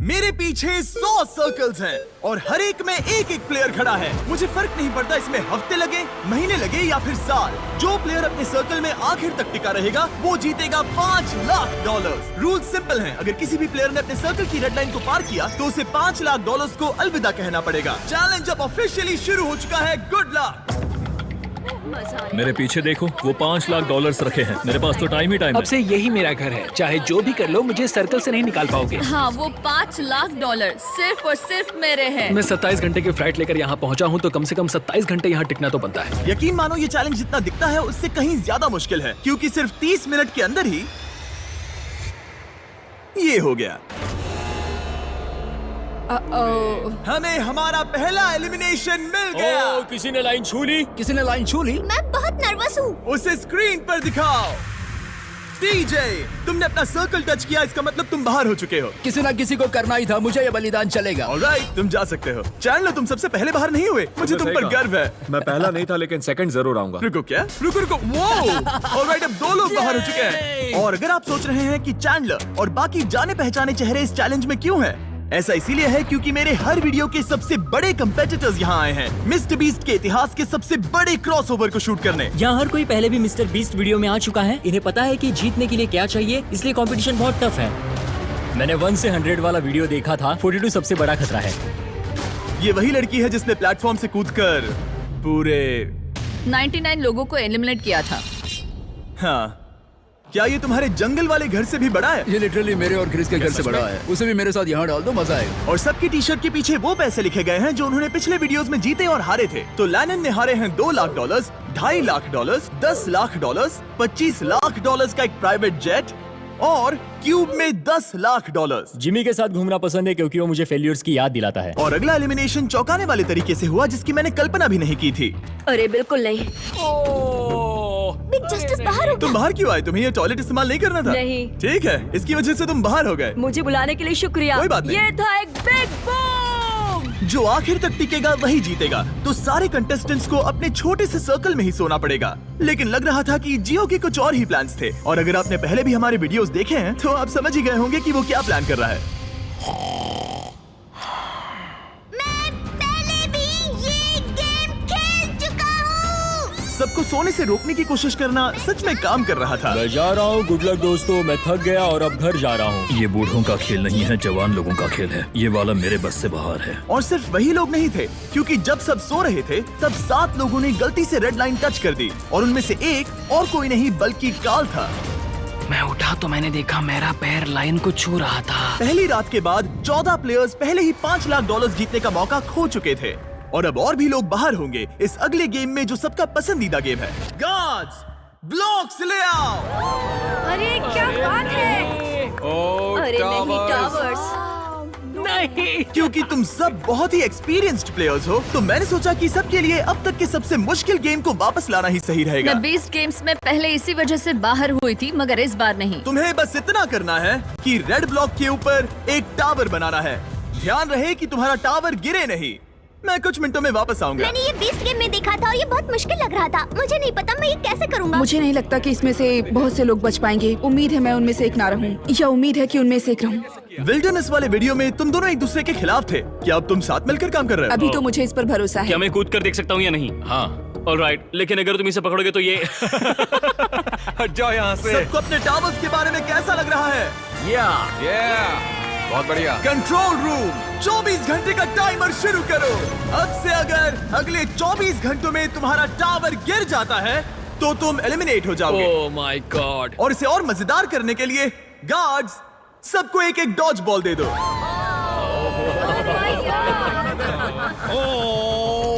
मेरे पीछे 100 सर्कल्स हैं और हर एक में एक एक प्लेयर खड़ा है। मुझे फर्क नहीं पड़ता इसमें हफ्ते लगे, महीने लगे या फिर साल। जो प्लेयर अपने सर्कल में आखिर तक टिका रहेगा वो जीतेगा $5 लाख। रूल सिंपल हैं। अगर किसी भी प्लेयर ने अपने सर्कल की रेड लाइन को पार किया तो उसे $5 लाख को अलविदा कहना पड़ेगा। चैलेंज अब ऑफिशियली शुरू हो चुका है। Good luck. मेरे पीछे देखो, वो $5 लाख रखे हैं। मेरे पास तो टाइम ही टाइम है। अब से यही मेरा घर है, चाहे जो भी कर लो मुझे सर्कल से नहीं निकाल पाओगे। हाँ, वो $5 लाख सिर्फ और सिर्फ मेरे हैं। मैं 27 घंटे की फ्लाइट लेकर यहाँ पहुँचा हूँ तो कम से कम 27 घंटे यहाँ टिकना तो बनता है। यकीन मानो ये चैलेंज जितना दिखता है उससे कहीं ज्यादा मुश्किल है, क्योंकि सिर्फ 30 मिनट के अंदर ही ये हो गया। हमें हमारा पहला एलिमिनेशन मिल गया। किसी ने लाइन छू ली। किसी ने लाइन छू ली। मैं बहुत नर्वस हूँ। उसे स्क्रीन पर दिखाओ। डीजे, तुमने अपना सर्कल टच किया, इसका मतलब तुम बाहर हो चुके हो। किसी ना किसी को करना ही था, मुझे ये बलिदान चलेगा। ऑलराइट, तुम जा सकते हो। चैनलर, तुम सबसे पहले बाहर नहीं हुए। मुझे तुम पर गर्व है। मैं पहला नहीं था लेकिन सेकंड जरूर आऊंगा। रुको, क्या? रुको। वो ऑलराइट, अब 2 लोग बाहर हो चुके हैं। और अगर आप सोच रहे हैं कि चैंडलर और बाकी जाने पहचाने चेहरे इस चैलेंज में क्यों हैं? ऐसा इसीलिए है क्योंकि मेरे हर वीडियो के सबसे बड़े कंपेटिटर्स यहाँ आए हैं, मिस्टर बीस्ट के इतिहास के सबसे बड़े क्रॉसओवर को शूट करने। यहाँ हर कोई पहले भी मिस्टर बीस्ट वीडियो में आ चुका है। इन्हें पता है कि जीतने के लिए क्या चाहिए, इसलिए कंपटीशन बहुत टफ है। मैंने 1 से 100 वाला वीडियो देखा था। 42 सबसे बड़ा खतरा है। ये वही लड़की है जिसने प्लेटफॉर्म से कूदकर पूरे 99 लोगों को एलिमिनेट किया था। हाँ, क्या ये तुम्हारे जंगल वाले घर से भी बड़ा है? ये लिटरली मेरे और क्रिस के घर से बड़ा है। उसे भी मेरे साथ यहाँ डाल दो, मजा आएगा। और सबकी टी शर्ट के पीछे वो पैसे लिखे गए हैं जो उन्होंने पिछले वीडियोस में जीते और हारे थे। तो लैनन ने हारे हैं $2 लाख, $2.5 लाख, $10 लाख, $25 लाख का एक प्राइवेट जेट और क्यूब में $10 लाख। जिमी के साथ घूमना पसंद है क्योंकि वो मुझे फेलियर्स की याद दिलाता है। और अगला एलिमिनेशन चौंकाने वाले तरीके से हुआ जिसकी मैंने कल्पना भी नहीं की थी। अरे बिल्कुल नहीं। बिग जस्टिस बाहर हो तुम बाहर क्यों आए? तुम्हें ये टॉयलेट इस्तेमाल नहीं करना था? नहीं। ठीक है, इसकी वजह से तुम बाहर हो गए। मुझे बुलाने के लिए शुक्रिया। कोई बात नहीं। ये था एक बिग बूम। जो आखिर तक टिकेगा वही जीतेगा। तो सारे कंटेस्टेंट्स को अपने छोटे से सर्कल में ही सोना पड़ेगा। लेकिन लग रहा था कि जियो के कुछ और ही प्लान्स थे। और अगर आपने पहले भी हमारे वीडियोस देखे हैं तो आप समझ ही गए होंगे कि वो क्या प्लान कर रहा है। मैं पहले भी ये गेम खेल चुका हूँ। सबको सोने से रोकने की कोशिश करना सच में काम कर रहा था। मैं जा रहा हूँ। गुड लक दोस्तों, मैं थक गया और अब घर जा रहा हूँ। ये बूढ़ों का खेल नहीं है, जवान लोगों का खेल है। ये वाला मेरे बस से बाहर है। और सिर्फ वही लोग नहीं थे, क्योंकि जब सब सो रहे थे तब 7 लोगों ने गलती से रेड लाइन टच कर दी। और उनमें से एक और कोई नहीं बल्कि काल था। मैं उठा तो मैंने देखा मेरा पैर लाइन को छू रहा था। पहली रात के बाद 14 प्लेयर्स पहले ही $5 लाख जीतने का मौका खो चुके थे। और अब और भी लोग बाहर होंगे इस अगले गेम में जो सबका पसंदीदा गेम है। गार्ड्स, ब्लॉक्स ले आओ। अरे क्या बात है? अरे नहीं, टावर्स नहीं। क्योंकि तुम सब बहुत ही एक्सपीरियंस्ड प्लेयर्स हो तो मैंने सोचा कि सबके लिए अब तक के सबसे मुश्किल गेम को वापस लाना ही सही रहेगा। मैं बीस्ट गेम्स में पहले इसी वजह से बाहर हुई थी, मगर इस बार नहीं। तुम्हें बस इतना करना है कि रेड ब्लॉक के ऊपर एक टावर बनाना है। ध्यान रहे कि तुम्हारा टावर गिरे नहीं। मैं कुछ मिनटों में वापस आऊंगा। मैंने ये बीस्ट गेम में देखा था और ये बहुत मुश्किल लग रहा था। मुझे नहीं पता मैं ये कैसे करूँगा। मुझे नहीं लगता कि इसमें से बहुत से लोग बच पाएंगे। उम्मीद है मैं उनमें से एक ना रहूं, या उम्मीद है कि उनमें से एक रहूं। विल्डरनेस वाले वीडियो में तुम दोनों एक दूसरे के खिलाफ थे। क्या अब तुम साथ मिलकर काम कर रहे हो? अभी तो मुझे इस पर भरोसा है। क्या मैं कूद कर देख सकता हूँ या नहीं? हाँ, ऑलराइट। लेकिन अगर तुम इसे पकड़ोगे तो ये हट जाओ यहाँ से। सबको अपने टावर्स के बारे में कैसा लग रहा है? बहुत बढ़िया। कंट्रोल रूम, 24 घंटे का टाइमर शुरू करो। अब से अगर अगले 24 घंटों में तुम्हारा टावर गिर जाता है तो तुम एलिमिनेट हो जाओगे। Oh my God. और इसे और मजेदार करने के लिए गार्ड्स, सबको एक एक डॉज बॉल दे दो।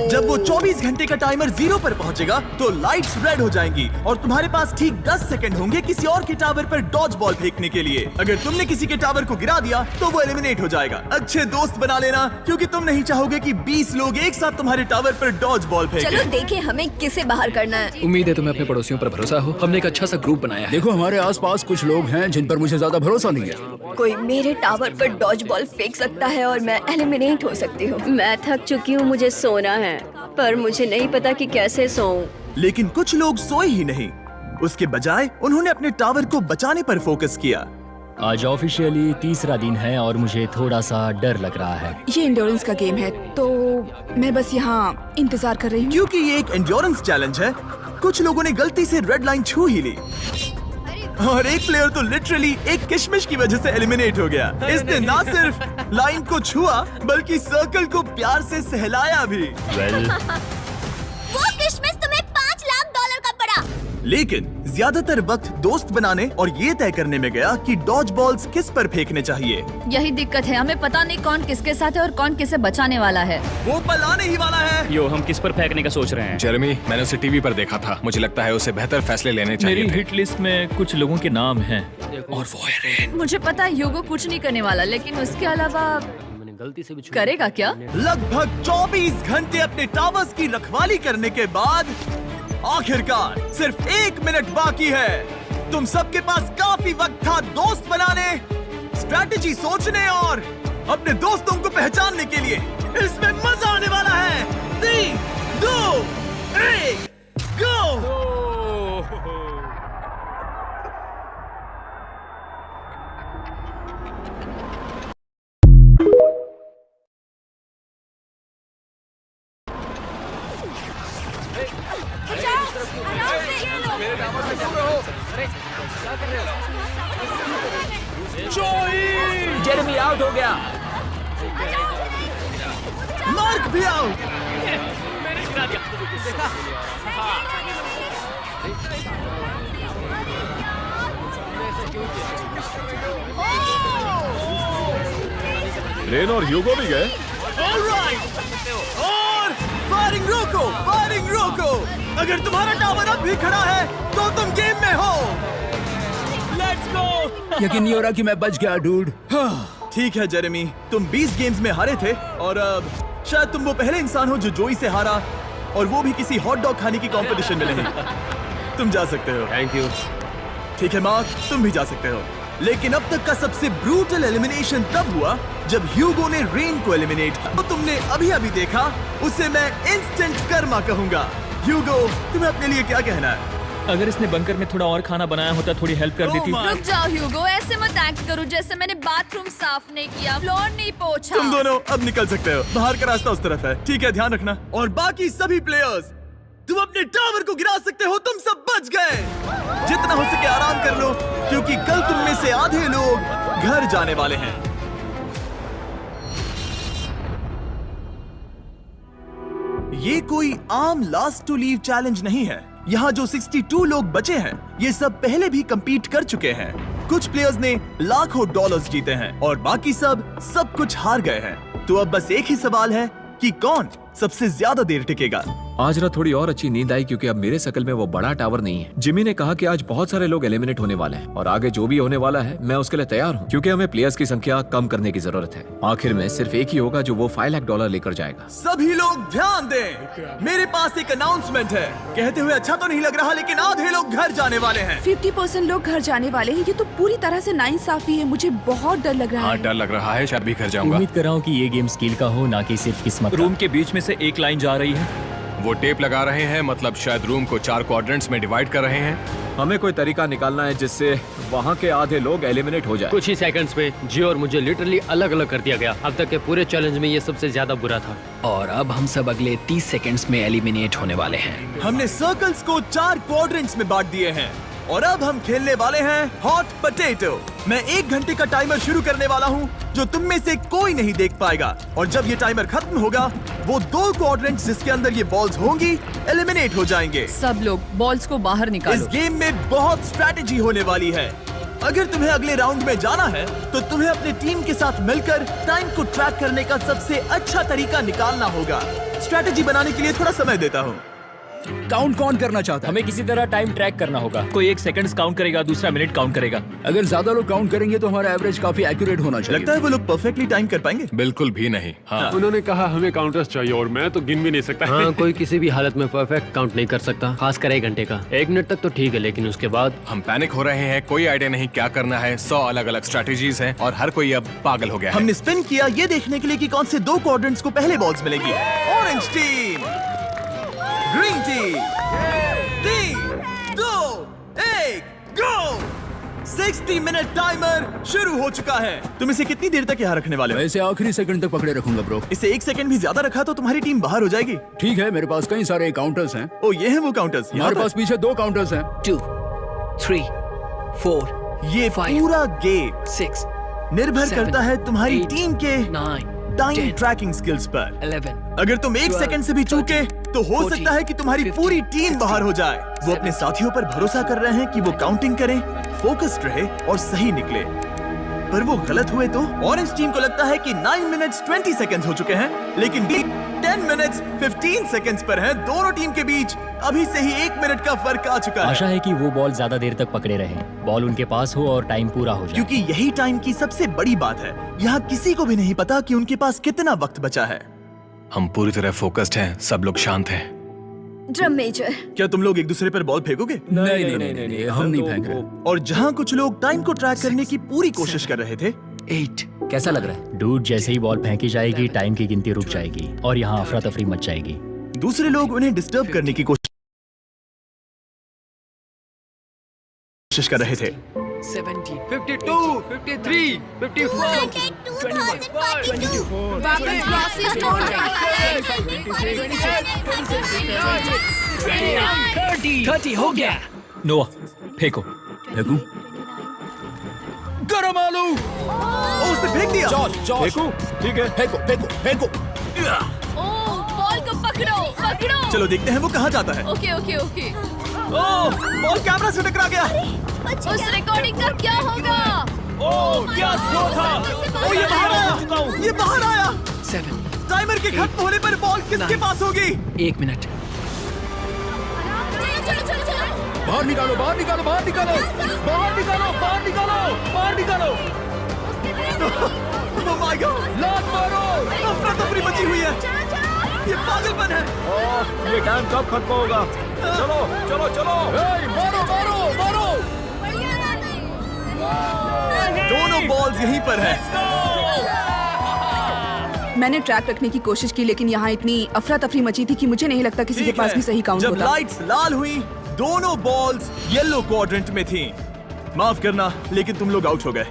जब वो 24 घंटे का टाइमर 0 पर पहुंचेगा तो लाइट्स रेड हो जाएंगी और तुम्हारे पास ठीक 10 सेकंड होंगे किसी और के टावर पर डॉज बॉल फेंकने के लिए। अगर तुमने किसी के टावर को गिरा दिया तो वो एलिमिनेट हो जाएगा। अच्छे दोस्त बना लेना, क्योंकि तुम नहीं चाहोगे कि 20 लोग एक साथ तुम्हारे टावर पर डॉज बॉल फेंकें। चलो देखें हमें किसे बाहर करना है। उम्मीद है तुम्हें अपने पड़ोसियों पर भरोसा हो। हमने एक अच्छा सा ग्रुप बनाया है। देखो हमारे आसपास कुछ लोग हैं जिन पर मुझे ज्यादा भरोसा नहीं है। कोई मेरे टावर पर डॉज बॉल फेंक सकता है और मैं एलिमिनेट हो सकती हूँ। मैं थक चुकी हूँ, मुझे सोना है, पर मुझे नहीं पता कि कैसे सोऊं। लेकिन कुछ लोग सोए ही नहीं। उसके बजाय उन्होंने अपने टावर को बचाने पर फोकस किया। आज ऑफिशियली तीसरा दिन है और मुझे थोड़ा सा डर लग रहा है। ये इंड्योरेंस का गेम है, तो मैं बस यहाँ इंतजार कर रही हूँ। क्योंकि ये एक एंड्योरेंस चैलेंज है, कुछ लोगों ने गलती से रेड लाइन छू ही ली और एक प्लेयर तो लिटरली एक किशमिश की वजह से एलिमिनेट हो गया। इसने ना सिर्फ लाइन को छुआ बल्कि सर्कल को प्यार से सहलाया भी। वो किशमिश तुम्हें $5 लाख का पड़ा। लेकिन ज्यादातर वक्त दोस्त बनाने और ये तय करने में गया कि डॉज बॉल्स किस पर फेंकने चाहिए। यही दिक्कत है, हमें पता नहीं कौन किसके साथ है और कौन किसे बचाने वाला है। वो पल आने ही वाला है। यो, हम किस पर फेंकने का सोच रहे हैं? जेरेमी, मैंने उसे टीवी पर देखा था। मुझे लगता है उसे बेहतर फैसले लेने चाहिए मेरी थे। हिट लिस्ट में कुछ लोगों के नाम हैं और वो है रेन। मुझे पता है ह्यूगो कुछ नहीं करने वाला, लेकिन उसके अलावा गलती से भी करेगा क्या? लगभग 24 घंटे अपने टावर्स की रखवाली करने के बाद आखिरकार सिर्फ 1 मिनट बाकी है। तुम सबके पास काफी वक्त था दोस्त बनाने, स्ट्रैटेजी सोचने और अपने दोस्तों को पहचानने के लिए। इसमें मजा आने वाला है। 3, 2, 1, गो! जेरेमी आउट हो गया। मार्क भी आउट। रेन और ह्यूगो भी गए। ऑलराइट, और फायरिंग रोको, फायरिंग रोको। अगर तुम्हारा टावर अब भी खड़ा है तो तुम गेम में हो। Let's go. यकीन नहीं हो रहा कि मैं बच गया डूड। ठीक है जेरेमी, तुम 20 गेम्स में हारे थे और अब शायद तुम वो पहले इंसान हो जो जोई से हारा, और वो भी किसी हॉट डॉग खाने की कंपटीशन में नहीं। तुम जा सकते हो। Thank you. ठीक है मार्क, तुम भी जा सकते हो। लेकिन अब तक का सबसे ब्रूटल एलिमिनेशन तब हुआ जब ह्यूगो ने रेन को एलिमिनेट किया। तो तुमने अभी अभी देखा, उसे मैं इंस्टेंट कर्मा कहूंगा। ह्यूगो, तुम्हें अपने लिए क्या कहना है? अगर इसने बंकर में थोड़ा और खाना बनाया होता थोड़ी हेल्प कर देती। रुक जाओ ह्यूगो, ऐसे मत एक्ट करो जैसे मैंने बाथरूम साफ नहीं किया, फ्लोर नहीं पोंछा। तुम दोनों अब निकल सकते हो। बाहर का रास्ता उस तरफ है, ठीक है, ध्यान रखना। और बाकी सभी प्लेयर्स, तुम अपने टावर को गिरा सकते हो। तुम सब बच गए। जितना हो सके आराम कर लो, क्योंकि कल तुम में से आधे लोग घर जाने वाले हैं। ये कोई आम लास्ट टू लीव चैलेंज नहीं है। यहाँ जो 62 लोग बचे हैं, ये सब पहले भी compete कर चुके हैं। कुछ प्लेयर्स ने लाखों डॉलर्स जीते हैं और बाकी सब कुछ हार गए हैं। तो अब बस एक ही सवाल है कि कौन सबसे ज्यादा देर टिकेगा। आज रात थोड़ी और अच्छी नींद आई क्योंकि अब मेरे सर्कल में वो बड़ा टावर नहीं है। जिमी ने कहा कि आज बहुत सारे लोग एलिमिनेट होने वाले हैं और आगे जो भी होने वाला है मैं उसके लिए तैयार हूँ, क्योंकि हमें प्लेयर्स की संख्या कम करने की जरूरत है। आखिर में सिर्फ एक ही होगा जो वो $5 लाख लेकर जाएगा। सभी लोग ध्यान दें, मेरे पास एक अनाउंसमेंट है। कहते हुए अच्छा तो नहीं लग रहा, लेकिन आधे लोग घर जाने वाले हैं। 50% लोग घर जाने वाले हैं। ये तो पूरी तरह से नाइंसाफी है। मुझे बहुत डर लग रहा हाँ, है। डर लग रहा है, शायद भी घर जाऊंगा। उम्मीद कर रहा हूँ कि ये गेम स्किल का हो, ना कि सिर्फ किस्मत। रूम के बीच में से एक लाइन जा रही है। वो टेप लगा रहे हैं, मतलब शायद रूम को 4 क्वाड्रेंट्स में डिवाइड कर रहे हैं। हमें कोई तरीका निकालना है जिससे वहाँ के आधे लोग एलिमिनेट हो जाए। कुछ ही सेकंड्स में जियो और मुझे लिटरली अलग अलग कर दिया गया। अब तक के पूरे चैलेंज में ये सबसे ज्यादा बुरा था। और अब हम सब अगले 30 सेकंड्स में एलिमिनेट होने वाले हैं। हमने सर्कल्स को 4 क्वाड्रेंट्स में बांट दिए हैं और अब हम खेलने वाले हैं हॉट पोटैटो। मैं 1 घंटे का टाइमर शुरू करने वाला हूँ जो तुम में से कोई नहीं देख पाएगा, और जब ये टाइमर खत्म होगा वो 2 क्वाड्रेंट्स जिसके अंदर ये बॉल्स होंगी एलिमिनेट हो जाएंगे। सब लोग बॉल्स को बाहर इस निकालो। गेम में बहुत स्ट्रैटेजी होने वाली है। अगर तुम्हें अगले राउंड में जाना है तो तुम्हें अपने टीम के साथ मिलकर टाइम को ट्रैक करने का सबसे अच्छा तरीका निकालना होगा। स्ट्रैटेजी बनाने के लिए थोड़ा समय देता हूँ। काउंट कौन करना चाहता है? हमें किसी तरह टाइम ट्रैक करना होगा। कोई 1 सेकंड्स काउंट करेगा, दूसरा मिनट काउंट करेगा। अगर ज्यादा लोग काउंट करेंगे तो हमारा एवरेज काफी एक्यूरेट होना चाहिए। लगता है वो लोग परफेक्टली टाइम कर पाएंगे। बिल्कुल भी नहीं। हाँ, उन्होंने कहा हमें काउंटर्स चाहिए और मैं तो गिन भी नहीं सकता। हाँ, कोई किसी भी हालत में परफेक्ट काउंट नहीं कर सकता, खासकर 1 घंटे का। 1 मिनट तक तो ठीक है, लेकिन उसके बाद हम पैनिक हो रहे हैं। कोई आइडिया नहीं क्या करना है। 100 अलग अलग स्ट्रैटेजीज हैं और हर कोई अब पागल हो गया है। हमने स्पिन किया ये देखने के लिए कि कौन से 2 क्वाड्रेंट्स को पहले बॉल्स मिलेगी। Orange team, green team. 3, 2, 1, गो! 60 मिनट टाइमर शुरू हो चुका है। तुम इसे कितनी देर तक यहाँ रखने वाले हो? मैं इसे आखिरी सेकंड तक पकड़े रखूंगा ब्रो। इसे 1 सेकंड भी ज्यादा रखा तो तुम्हारी टीम बाहर हो जाएगी। ठीक है, मेरे पास कई सारे काउंटर्स हैं। ओ ये है वो काउंटर्स। हमारे पास पीछे 2 काउंटर्स हैं। 2, 3, 4, ये पूरा गेम 6, निर्भर 7, करता है तुम्हारी 8, टीम के 9, टाइम 10, ट्रैकिंग स्किल्स पर। 11, अगर तुम 1 सेकंड से भी चूके तो हो 14, सकता है कि तुम्हारी 15, पूरी टीम 16, बाहर हो जाए। वो अपने साथियों पर भरोसा कर रहे हैं कि वो काउंटिंग करें, फोकस्ड रहे और सही निकले, पर वो गलत हुए तो? ऑरेंज टीम को लगता है कि 9 मिनट्स 20 सेकंड्स हो चुके हैं, लेकिन 10 मिनट्स 15 सेकंड्स पर है। दोनों टीम के बीच अभी से ही 1 मिनट का फर्क आ चुका है। आशा है कि वो बॉल ज्यादा देर तक पकड़े रहे, बॉल उनके पास हो और टाइम पूरा हो जाए। क्योंकि यही टाइम की सबसे बड़ी बात है। यहाँ किसी को भी नहीं पता कि उनके पास कितना वक्त बचा है। हम पूरी तरह फोकस्ड हैं, सब लोग शांत हैं। ड्रम मेजर, क्या तुम लोग एक दूसरे पर बॉल फेंकोगे? नहीं, हम नहीं फेंक रहे। और जहाँ कुछ लोग टाइम को ट्रैक करने की पूरी कोशिश कर रहे थे, 8, कैसा लग रहा है? डूड, जैसे ही बॉल फेंकी जाएगी टाइम की गिनती रुक जाएगी और यहाँ अफरा तफरी मच जाएगी। दूसरे लोग उन्हें डिस्टर्ब करने की कोशिश कर रहे थे। 17, 52, 53, 54, 30 हो गया। नोआ फेंको। फेंकू? गरम आलू। ओ, उसने फेंक दिया। फेंको। ठीक है, फेंको फेंको फेंको। ओ, बॉल को पकड़ो पकड़ो। चलो देखते हैं वो कहाँ जाता है। Okay okay okay. Oh, ball camera से टकरा गया। उस रिकॉर्डिंग का क्या होगा? क्या थ्रो था? ओ, ये बाहर आया। ये बाहर आया। 7, टाइमर के खत्म होने पर बॉल किसके पास होगी? 1 मिनट। चलो चलो चलो चलो। बाहर निकालो, बाहर निकालो, बाहर निकालो, बाहर निकालो, बाहर निकालो, बाहर निकालो। Oh my God! लात मारो। अफरा तफरी मची हुई है। ये पागलपन है। ये टाइम कब खत्म होगा? चलो चलो चलो। मारो मारो मारो। दोनों बॉल्स यहीं पर है। मैंने ट्रैक रखने की कोशिश की, लेकिन यहाँ इतनी अफरा तफरी मची थी कि मुझे नहीं लगता किसी के ठीक पास है। भी सही काउंट जब होता। लाइट्स लाल हुई, दोनों बॉल्स येलो क्वाड्रेंट में थीं। माफ करना, लेकिन तुम लोग आउट हो गए।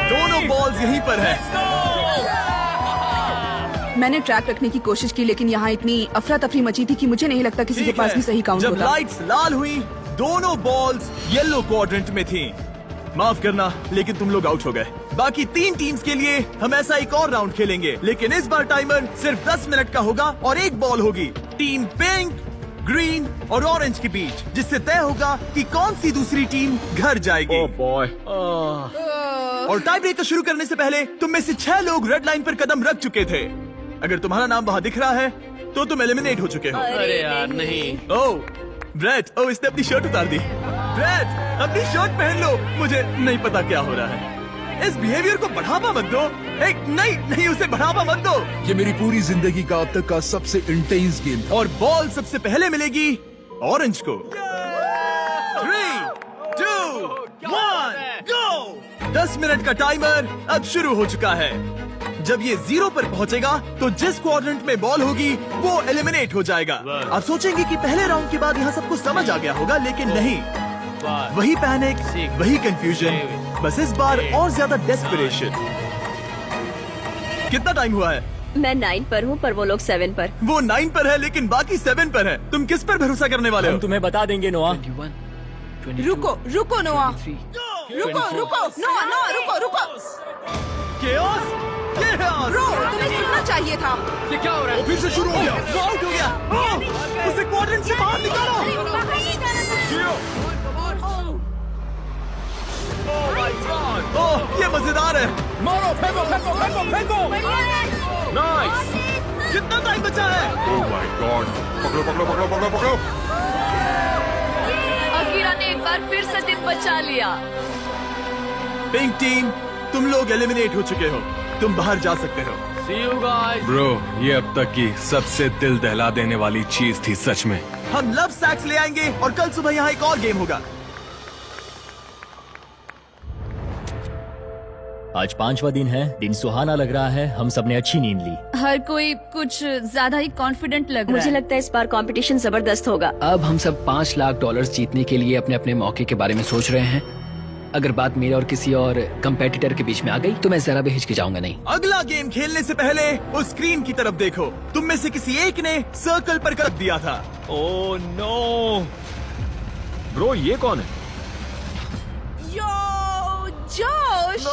दोनों बॉल्स यहीं पर है। मैंने ट्रैक रखने की कोशिश की, लेकिन यहाँ इतनी अफरा तफरी मची थी कि मुझे नहीं लगता किसी के ठीक पास है। भी सही काउंट जब होता। लाइट्स लाल हुई, दोनों बॉल्स येलो क्वाड्रेंट में थीं। माफ करना, लेकिन तुम लोग आउट हो गए। बाकी 3 टीम्स के लिए हम ऐसा एक और राउंड खेलेंगे, लेकिन इस बार टाइमर सिर्फ 10 मिनट का होगा और एक बॉल होगी टीम पिंक, ग्रीन और ऑरेंज के बीच, जिससे तय होगा कि कौन सी दूसरी टीम घर जाएगी। Oh boy. और टाई ब्रेकर शुरू करने से पहले तुम में से 6 लोग रेड लाइन पर कदम रख चुके थे। अगर तुम्हारा नाम वहाँ दिख रहा है तो तुम एलिमिनेट हो चुके हो। अरे यार नहीं। ओह ब्रेट, ओह इसने अपनी शर्ट उतार दी। ब्रेट, अपनी शर्ट पहन लो। मुझे नहीं पता क्या हो रहा है। इस बिहेवियर को बढ़ावा मत दो। नहीं नहीं, उसे बढ़ावा मत दो। ये मेरी पूरी जिंदगी का अब तक का सबसे इंटेंस गेम था। और बॉल सबसे पहले मिलेगी ऑरेंज को। 3, 2, 1, गो। 10 मिनट का टाइमर अब शुरू हो चुका है। जब ये 0 पर पहुंचेगा तो जिस क्वाड्रेंट में बॉल होगी वो एलिमिनेट हो जाएगा। आप सोचेंगे कि पहले राउंड के बाद यहाँ सबको समझ आ गया होगा, लेकिन नहीं। वही पैनिक, वही कंफ्यूजन, बस इस बार और ज्यादा डेस्परेशन। कितना टाइम हुआ है? मैं 9 पर हूँ, पर वो लोग 7 पर। वो 9 पर है, लेकिन बाकी 7 पर है। तुम किस पर भरोसा करने वाले हो? हम तुम्हें बता देंगे नोआ। 21, 22, रुको रुको नोआ, 23, रुको रुको नोआ नोआ, रुको रुको। केओस? केओस? ब्रो, तुम्हें सुनना चाहिए था। ये क्या हो रहा है? फिर से शुरू हो गया। वो आउट हो गया। उसे क्वाड्रेंट से बाहर निकालो। ओह, ये मजेदार है। मारो, फेंको फेंको फेंको फेंको। नाइस। कितना टाइम बचा है? Oh my God. पकड़ो पकड़ो पकड़ो पकड़ो पकड़ो। अकीरा ने एक बार फिर से दिन बचा लिया। पिंक टीम, तुम लोग एलिमिनेट हो चुके हो। तुम बाहर जा सकते हो। See you guys. ब्रो, ये अब तक की सबसे दिल दहला देने वाली चीज थी सच में। हम लव सैक्स ले आएंगे और कल सुबह यहाँ एक और गेम होगा। आज 5वां दिन है, दिन सुहाना लग रहा है, हम सबने अच्छी नींद ली। हर कोई कुछ ज्यादा ही कॉन्फिडेंट लग रहा मुझे है। लगता है इस बार कंपटीशन जबरदस्त होगा। अब हम सब $5 लाख जीतने के लिए अपने अपने मौके के बारे में सोच रहे हैं। अगर बात मेरे और किसी और कंपेटिटर के बीच में आ गई तो मैं जरा भी हिचकिचाऊंगा नहीं। अगला गेम खेलने से पहले उस स्क्रीन की तरफ देखो। तुम में से किसी एक ने सर्कल पर कर दिया था। ओह नो ब्रो, ये कौन है? जोश!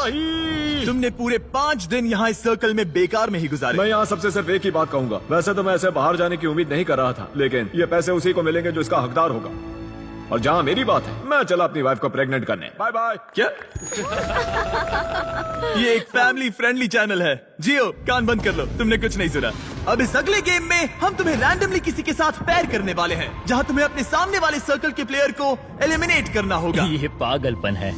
तुमने पूरे 5 दिन यहाँ इस सर्कल में बेकार में ही गुजारे। मैं यहाँ सबसे सिर्फ एक ही बात कहूंगा। वैसे तो मैं ऐसे बाहर जाने की उम्मीद नहीं कर रहा था, लेकिन ये पैसे उसी को मिलेंगे जो इसका हकदार होगा। और जहाँ मेरी बात है, मैं चला अपनी वाइफ को प्रेग्नेंट करने। Bye bye. क्या? ये एक फैमिली फ्रेंडली चैनल है। जियो, कान बंद कर लो, तुमने कुछ नहीं सुना। अब इस अगले गेम में हम तुम्हें रैंडमली किसी के साथ पैर करने वाले हैं, जहाँ तुम्हें अपने सामने वाले सर्कल के प्लेयर को एलिमिनेट करना होगा। ये पागलपन है।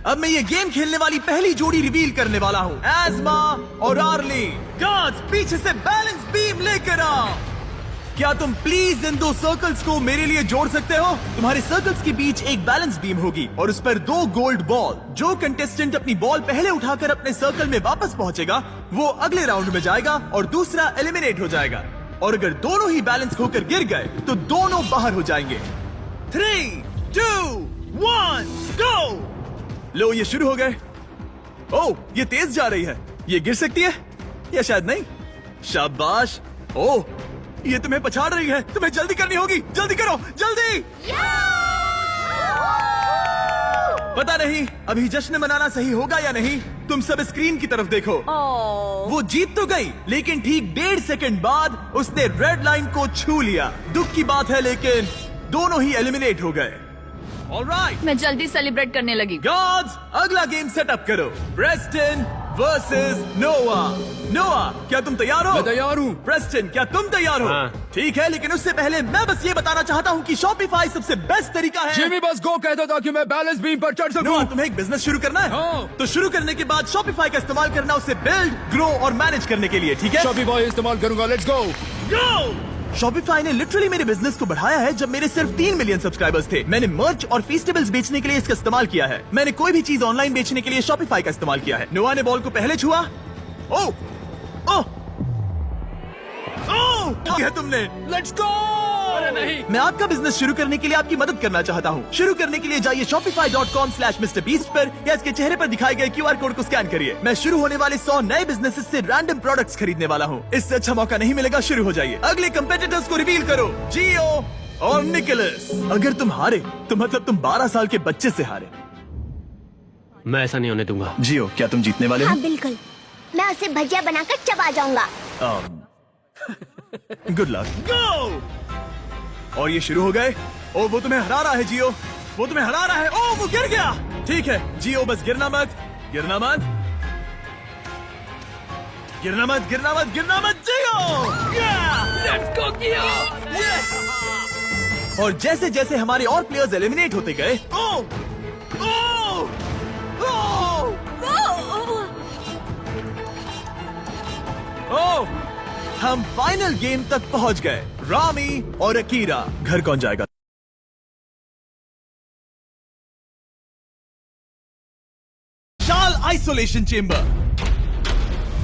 अब मैं ये गेम खेलने वाली पहली जोड़ी रिवील करने वाला हूँ, एज़मा और आर्ली। गार्ड्स, पीछे से बैलेंस बीम लेकर आओ। क्या तुम प्लीज इन 2 सर्कल्स को मेरे लिए जोड़ सकते हो? तुम्हारे सर्कल्स के बीच एक बैलेंस बीम होगी और उस पर 2 गोल्ड बॉल। जो कंटेस्टेंट अपनी बॉल पहले उठाकर अपने सर्कल में वापस पहुंचेगा, वो अगले राउंड में जाएगा और दूसरा एलिमिनेट हो जाएगा। और अगर दोनों ही बैलेंस होकर गिर गए तो दोनों बाहर हो जाएंगे। 3, 2, 1, गो! लो, ये शुरू हो गए। ओह, ये तेज जा रही है। ये गिर सकती है या शायद नहीं। शाबाश। ओह, ये तुम्हें पछाड़ रही है। तुम्हें जल्दी करनी होगी। जल्दी करो, जल्दी। पता नहीं अभी जश्न मनाना सही होगा या नहीं। तुम सब स्क्रीन की तरफ देखो। वो जीत तो गई, लेकिन ठीक 1.5 सेकंड बाद उसने रेड लाइन को छू लिया। दुख की बात है, लेकिन दोनों ही एलिमिनेट हो गए। ऑलराइट, मैं जल्दी सेलिब्रेट करने लगी। गॉड्स, अगला गेम सेटअप करो। प्रेस्टन वर्सेस नोआ। नोआ, क्या तुम तैयार हो? मैं तैयार हूँ। प्रेस्टन, क्या तुम तैयार हो? हाँ। ठीक है, लेकिन उससे पहले मैं बस ये बताना चाहता हूँ कि शॉपिफाई सबसे बेस्ट तरीका है। जिमी बस गो कहता था कि मैं बैलेंस बीम पर चढ़ सकूं। नोआ, तुम्हें एक बिजनेस शुरू करना है? हाँ। तो शुरू करने के बाद शॉपिफाई का इस्तेमाल करना, उसे बिल्ड, ग्रो और मैनेज करने के लिए, ठीक है? शॉपिफाई इस्तेमाल करूंगा। Let's go. Go! शॉपिफाई ने लिटरली मेरे बिजनेस को बढ़ाया है। जब मेरे सिर्फ 3 मिलियन सब्सक्राइबर्स थे, मैंने मर्च और फेस्टिवल्स बेचने के लिए इसका इस्तेमाल किया है। मैंने कोई भी चीज ऑनलाइन बेचने के लिए शॉपिफाई का इस्तेमाल किया है। नोआ ने बॉल को पहले छुआ। ओह, ओह, ओह, क्या तुमने? Let's go. अरे नहीं। मैं आपका बिजनेस शुरू करने के लिए आपकी मदद करना चाहता हूँ। शुरू करने के लिए जाइए shopify.com/MrBeast पर या इसके चेहरे पर दिखाए गए QR कोड को स्कैन करिए। मैं शुरू होने वाले 100 नए बिजनेसेस से रैंडम प्रोडक्ट्स खरीदने वाला हूँ। इससे अच्छा मौका नहीं मिलेगा। शुरू हो जाइए। अगले कंपेटिटर्स को रिवील करो, जियो और निकोलस। अगर तुम हारे तो मतलब तुम 12 साल के बच्चे से हारे। मैं ऐसा नहीं होने दूंगा। जियो, क्या तुम जीतने वाले हो? हाँ बिल्कुल, मैं उसे भजिया बनाकर चबा जाऊंगा। Good luck. गो! और ये शुरू हो गए। ओ, वो तुम्हें हरा रहा है जियो, वो तुम्हें हरा रहा है। ओ, वो गिर गया। ठीक है जियो, बस गिरना मत, गिरना मत, गिरना मत, गिरना मत, गिरना मत, जियो। लेट्स गो किया। और जैसे जैसे हमारे और प्लेयर्स एलिमिनेट होते गए, ओ, ओ, ओ, ओ, हम फाइनल गेम तक पहुंच गए। रामी और अकीरा। घर कौन जाएगा? शाल आइसोलेशन चेंबर।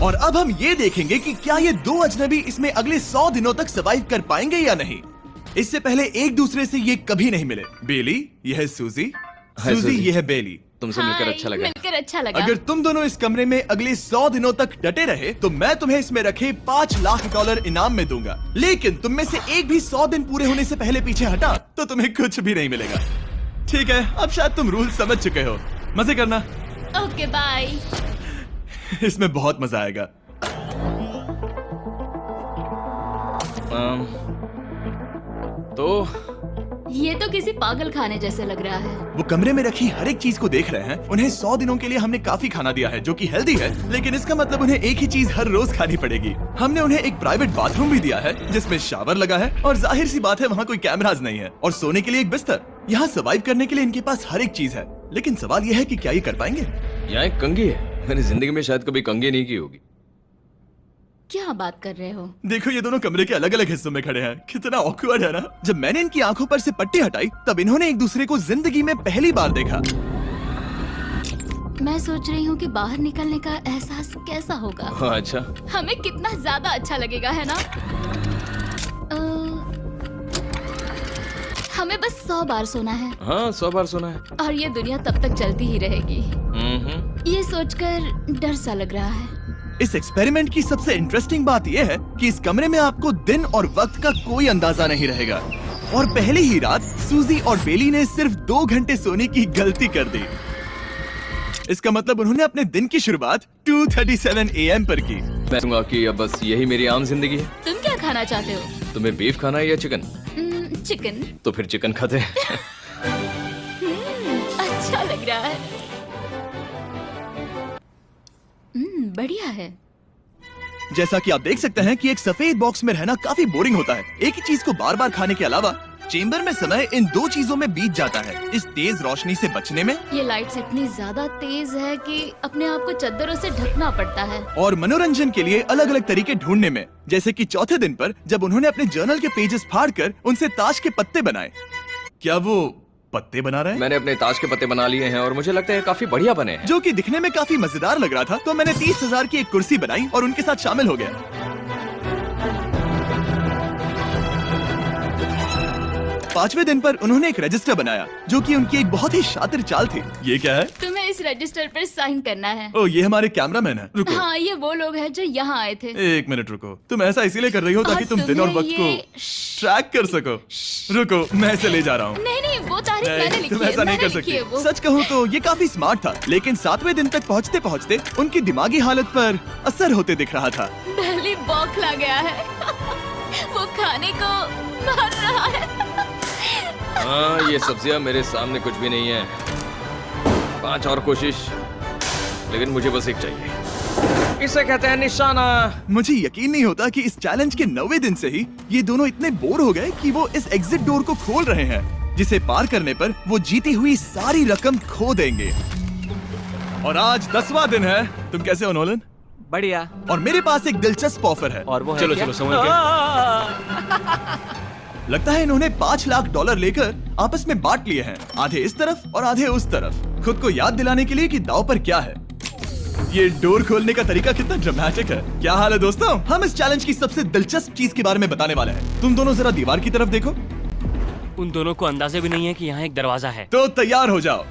और अब हम ये देखेंगे कि क्या ये 2 अजनबी इसमें अगले 100 दिनों तक सर्वाइव कर पाएंगे या नहीं। इससे पहले एक दूसरे से ये कभी नहीं मिले। बेली, यह है सूजी। सूजी, ये है बेली। तुमसे मिलकर अच्छा लगा। मिलकर अच्छा लगा। अगर तुम दोनों इस कमरे में अगले 100 दिनों तक डटे रहे तो मैं तुम्हें इसमें रखे $5 लाख इनाम में दूंगा। लेकिन तुम में से एक भी 100 दिन पूरे होने से पहले पीछे हटा तो तुम्हें कुछ भी नहीं मिलेगा। ठीक है, अब शायद तुम रूल समझ चुके हो। मजे करना। Okay, bye. इसमें बहुत मजा आएगा। तो ये तो किसी पागल खाने जैसे लग रहा है। वो कमरे में रखी हर एक चीज को देख रहे हैं। उन्हें 100 दिनों के लिए हमने काफी खाना दिया है, जो कि हेल्दी है, लेकिन इसका मतलब उन्हें एक ही चीज हर रोज खानी पड़ेगी। हमने उन्हें एक प्राइवेट बाथरूम भी दिया है जिसमें शावर लगा है, और जाहिर सी बात है वहाँ कोई कैमराज नहीं है, और सोने के लिए एक बिस्तर। यहाँ सर्वाइव करने के लिए इनके पास हर एक चीज है, लेकिन सवाल यह है कि क्या ये कर पाएंगे। यहाँ एक कंघी है। मैंने जिंदगी में शायद कभी कंघी नहीं की होगी। क्या बात कर रहे हो? देखो, ये दोनों कमरे के अलग अलग हिस्सों में खड़े हैं। कितना ऑकवर्ड है ना। जब मैंने इनकी आंखों पर से पट्टी हटाई तब इन्होंने एक दूसरे को जिंदगी में पहली बार देखा। मैं सोच रही हूँ कि बाहर निकलने का एहसास कैसा होगा। अच्छा, हमें कितना ज्यादा अच्छा लगेगा, है ना? हमें बस 100 बार सोना है। हाँ 100 बार सोना है। और ये दुनिया तब तक चलती ही रहेगी। ये सोचकर डर सा लग रहा है। इस एक्सपेरिमेंट की सबसे इंटरेस्टिंग बात यह है कि इस कमरे में आपको दिन और वक्त का कोई अंदाजा नहीं रहेगा। और पहली ही रात सूजी और बेली ने सिर्फ 2 घंटे सोने की गलती कर दी। इसका मतलब उन्होंने अपने दिन की शुरुआत 2:37 AM पर की। मैं कहूँगा कि अब बस यही मेरी आम जिंदगी है। तुम क्या खाना चाहते हो? तुम्हें बीफ खाना है या चिकन? चिकन। तो फिर चिकन खाते हैं। अच्छा लग रहा है। बढ़िया है। जैसा कि आप देख सकते हैं कि एक सफेद बॉक्स में रहना काफी बोरिंग होता है। एक ही चीज को बार बार खाने के अलावा चेंबर में समय इन 2 चीजों में बीत जाता है। इस तेज रोशनी से बचने में, ये लाइट्स इतनी ज्यादा तेज है कि अपने आप को चादरों से ढकना पड़ता है। और मनोरंजन के लिए अलग अलग तरीके ढूंढने में, जैसे कि चौथे दिन पर जब उन्होंने अपने जर्नल के पेजेस फाड़कर उनसे ताश के पत्ते बनाए। क्या वो पत्ते बना रहे हैं? मैंने अपने ताश के पत्ते बना लिए हैं और मुझे लगता है काफी बढ़िया बने हैं। जो कि दिखने में काफी मजेदार लग रहा था, तो मैंने 30,000 की एक कुर्सी बनाई और उनके साथ शामिल हो गया। 5वें दिन पर उन्होंने एक रजिस्टर बनाया, जो कि उनकी एक बहुत ही शातिर चाल थी। ये क्या है? तुम्हें इस रजिस्टर पर साइन करना है। ओ, ये हमारे कैमरामैन है। रुको। हाँ, ये वो लोग हैं जो यहाँ आए थे। 1 मिनट रुको। तुम ऐसा इसीलिए कर रही हो ताकि तुम दिन और वक्त को ट्रैक कर सको। रुको, मैं इसे ले जा रहा हूँ। नहीं, वो तारीख मैंने लिखी है। तुम ऐसा नहीं कर सकती। सच कहूँ तो ये काफी स्मार्ट था, लेकिन 7वें दिन तक पहुँचते पहुँचते उनकी दिमागी हालत पर असर होते दिख रहा था। पहली बौखला गया है। वो खाने को मार रहा है। हाँ, ये सब्जियां मेरे सामने कुछ भी नहीं है। 5 और कोशिश, लेकिन मुझे बस एक चाहिए। इसे कहते हैं निशाना। मुझे यकीन नहीं होता कि इस चैलेंज के 9वें दिन से ही ये दोनों इतने बोर हो गए कि वो इस एग्जिट डोर को खोल रहे हैं, जिसे पार करने पर वो जीती हुई सारी रकम खो देंगे। और आज 10वां दिन है। तुम कैसे हो नोलन? बढ़िया। और मेरे पास एक दिलचस्प ऑफर है। और वो चलो चलो समझ गए। लगता है इन्होंने $5 लाख लेकर आपस में बांट लिए हैं, आधे इस तरफ और आधे उस तरफ, खुद को याद दिलाने के लिए कि दांव पर क्या है। ये डोर खोलने का तरीका कितना ड्रामेटिक है। क्या हाल है दोस्तों? हम इस चैलेंज की सबसे दिलचस्प चीज के बारे में बताने वाले हैं। तुम दोनों जरा दीवार की तरफ देखो। उन दोनों को अंदाजा भी नहीं है कि यहाँ एक दरवाजा है। तो तैयार हो जाओ।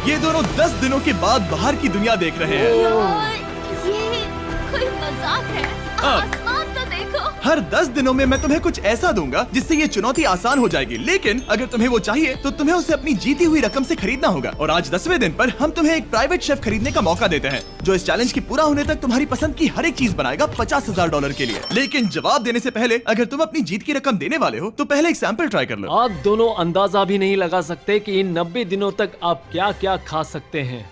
ये दोनों 10 दिनों के बाद बाहर की दुनिया देख रहे हैं। ये कोई मजाक है? आसमान तो देखो। हर 10 दिनों में मैं तुम्हें कुछ ऐसा दूंगा जिससे ये चुनौती आसान हो जाएगी, लेकिन अगर तुम्हें वो चाहिए तो तुम्हें उसे अपनी जीती हुई रकम से खरीदना होगा। और आज 10वें दिन पर हम तुम्हें एक प्राइवेट शेफ खरीदने का मौका देते हैं, जो इस चैलेंज की पूरा होने तक तुम्हारी पसंद की हर एक चीज बनाएगा $50,000 के लिए। लेकिन जवाब देने से पहले अगर तुम अपनी जीत की रकम देने वाले हो तो पहले एक सैंपल ट्राई कर लो। आप दोनों अंदाजा भी नहीं लगा सकते कि इन 90 दिनों तक आप क्या क्या खा सकते हैं।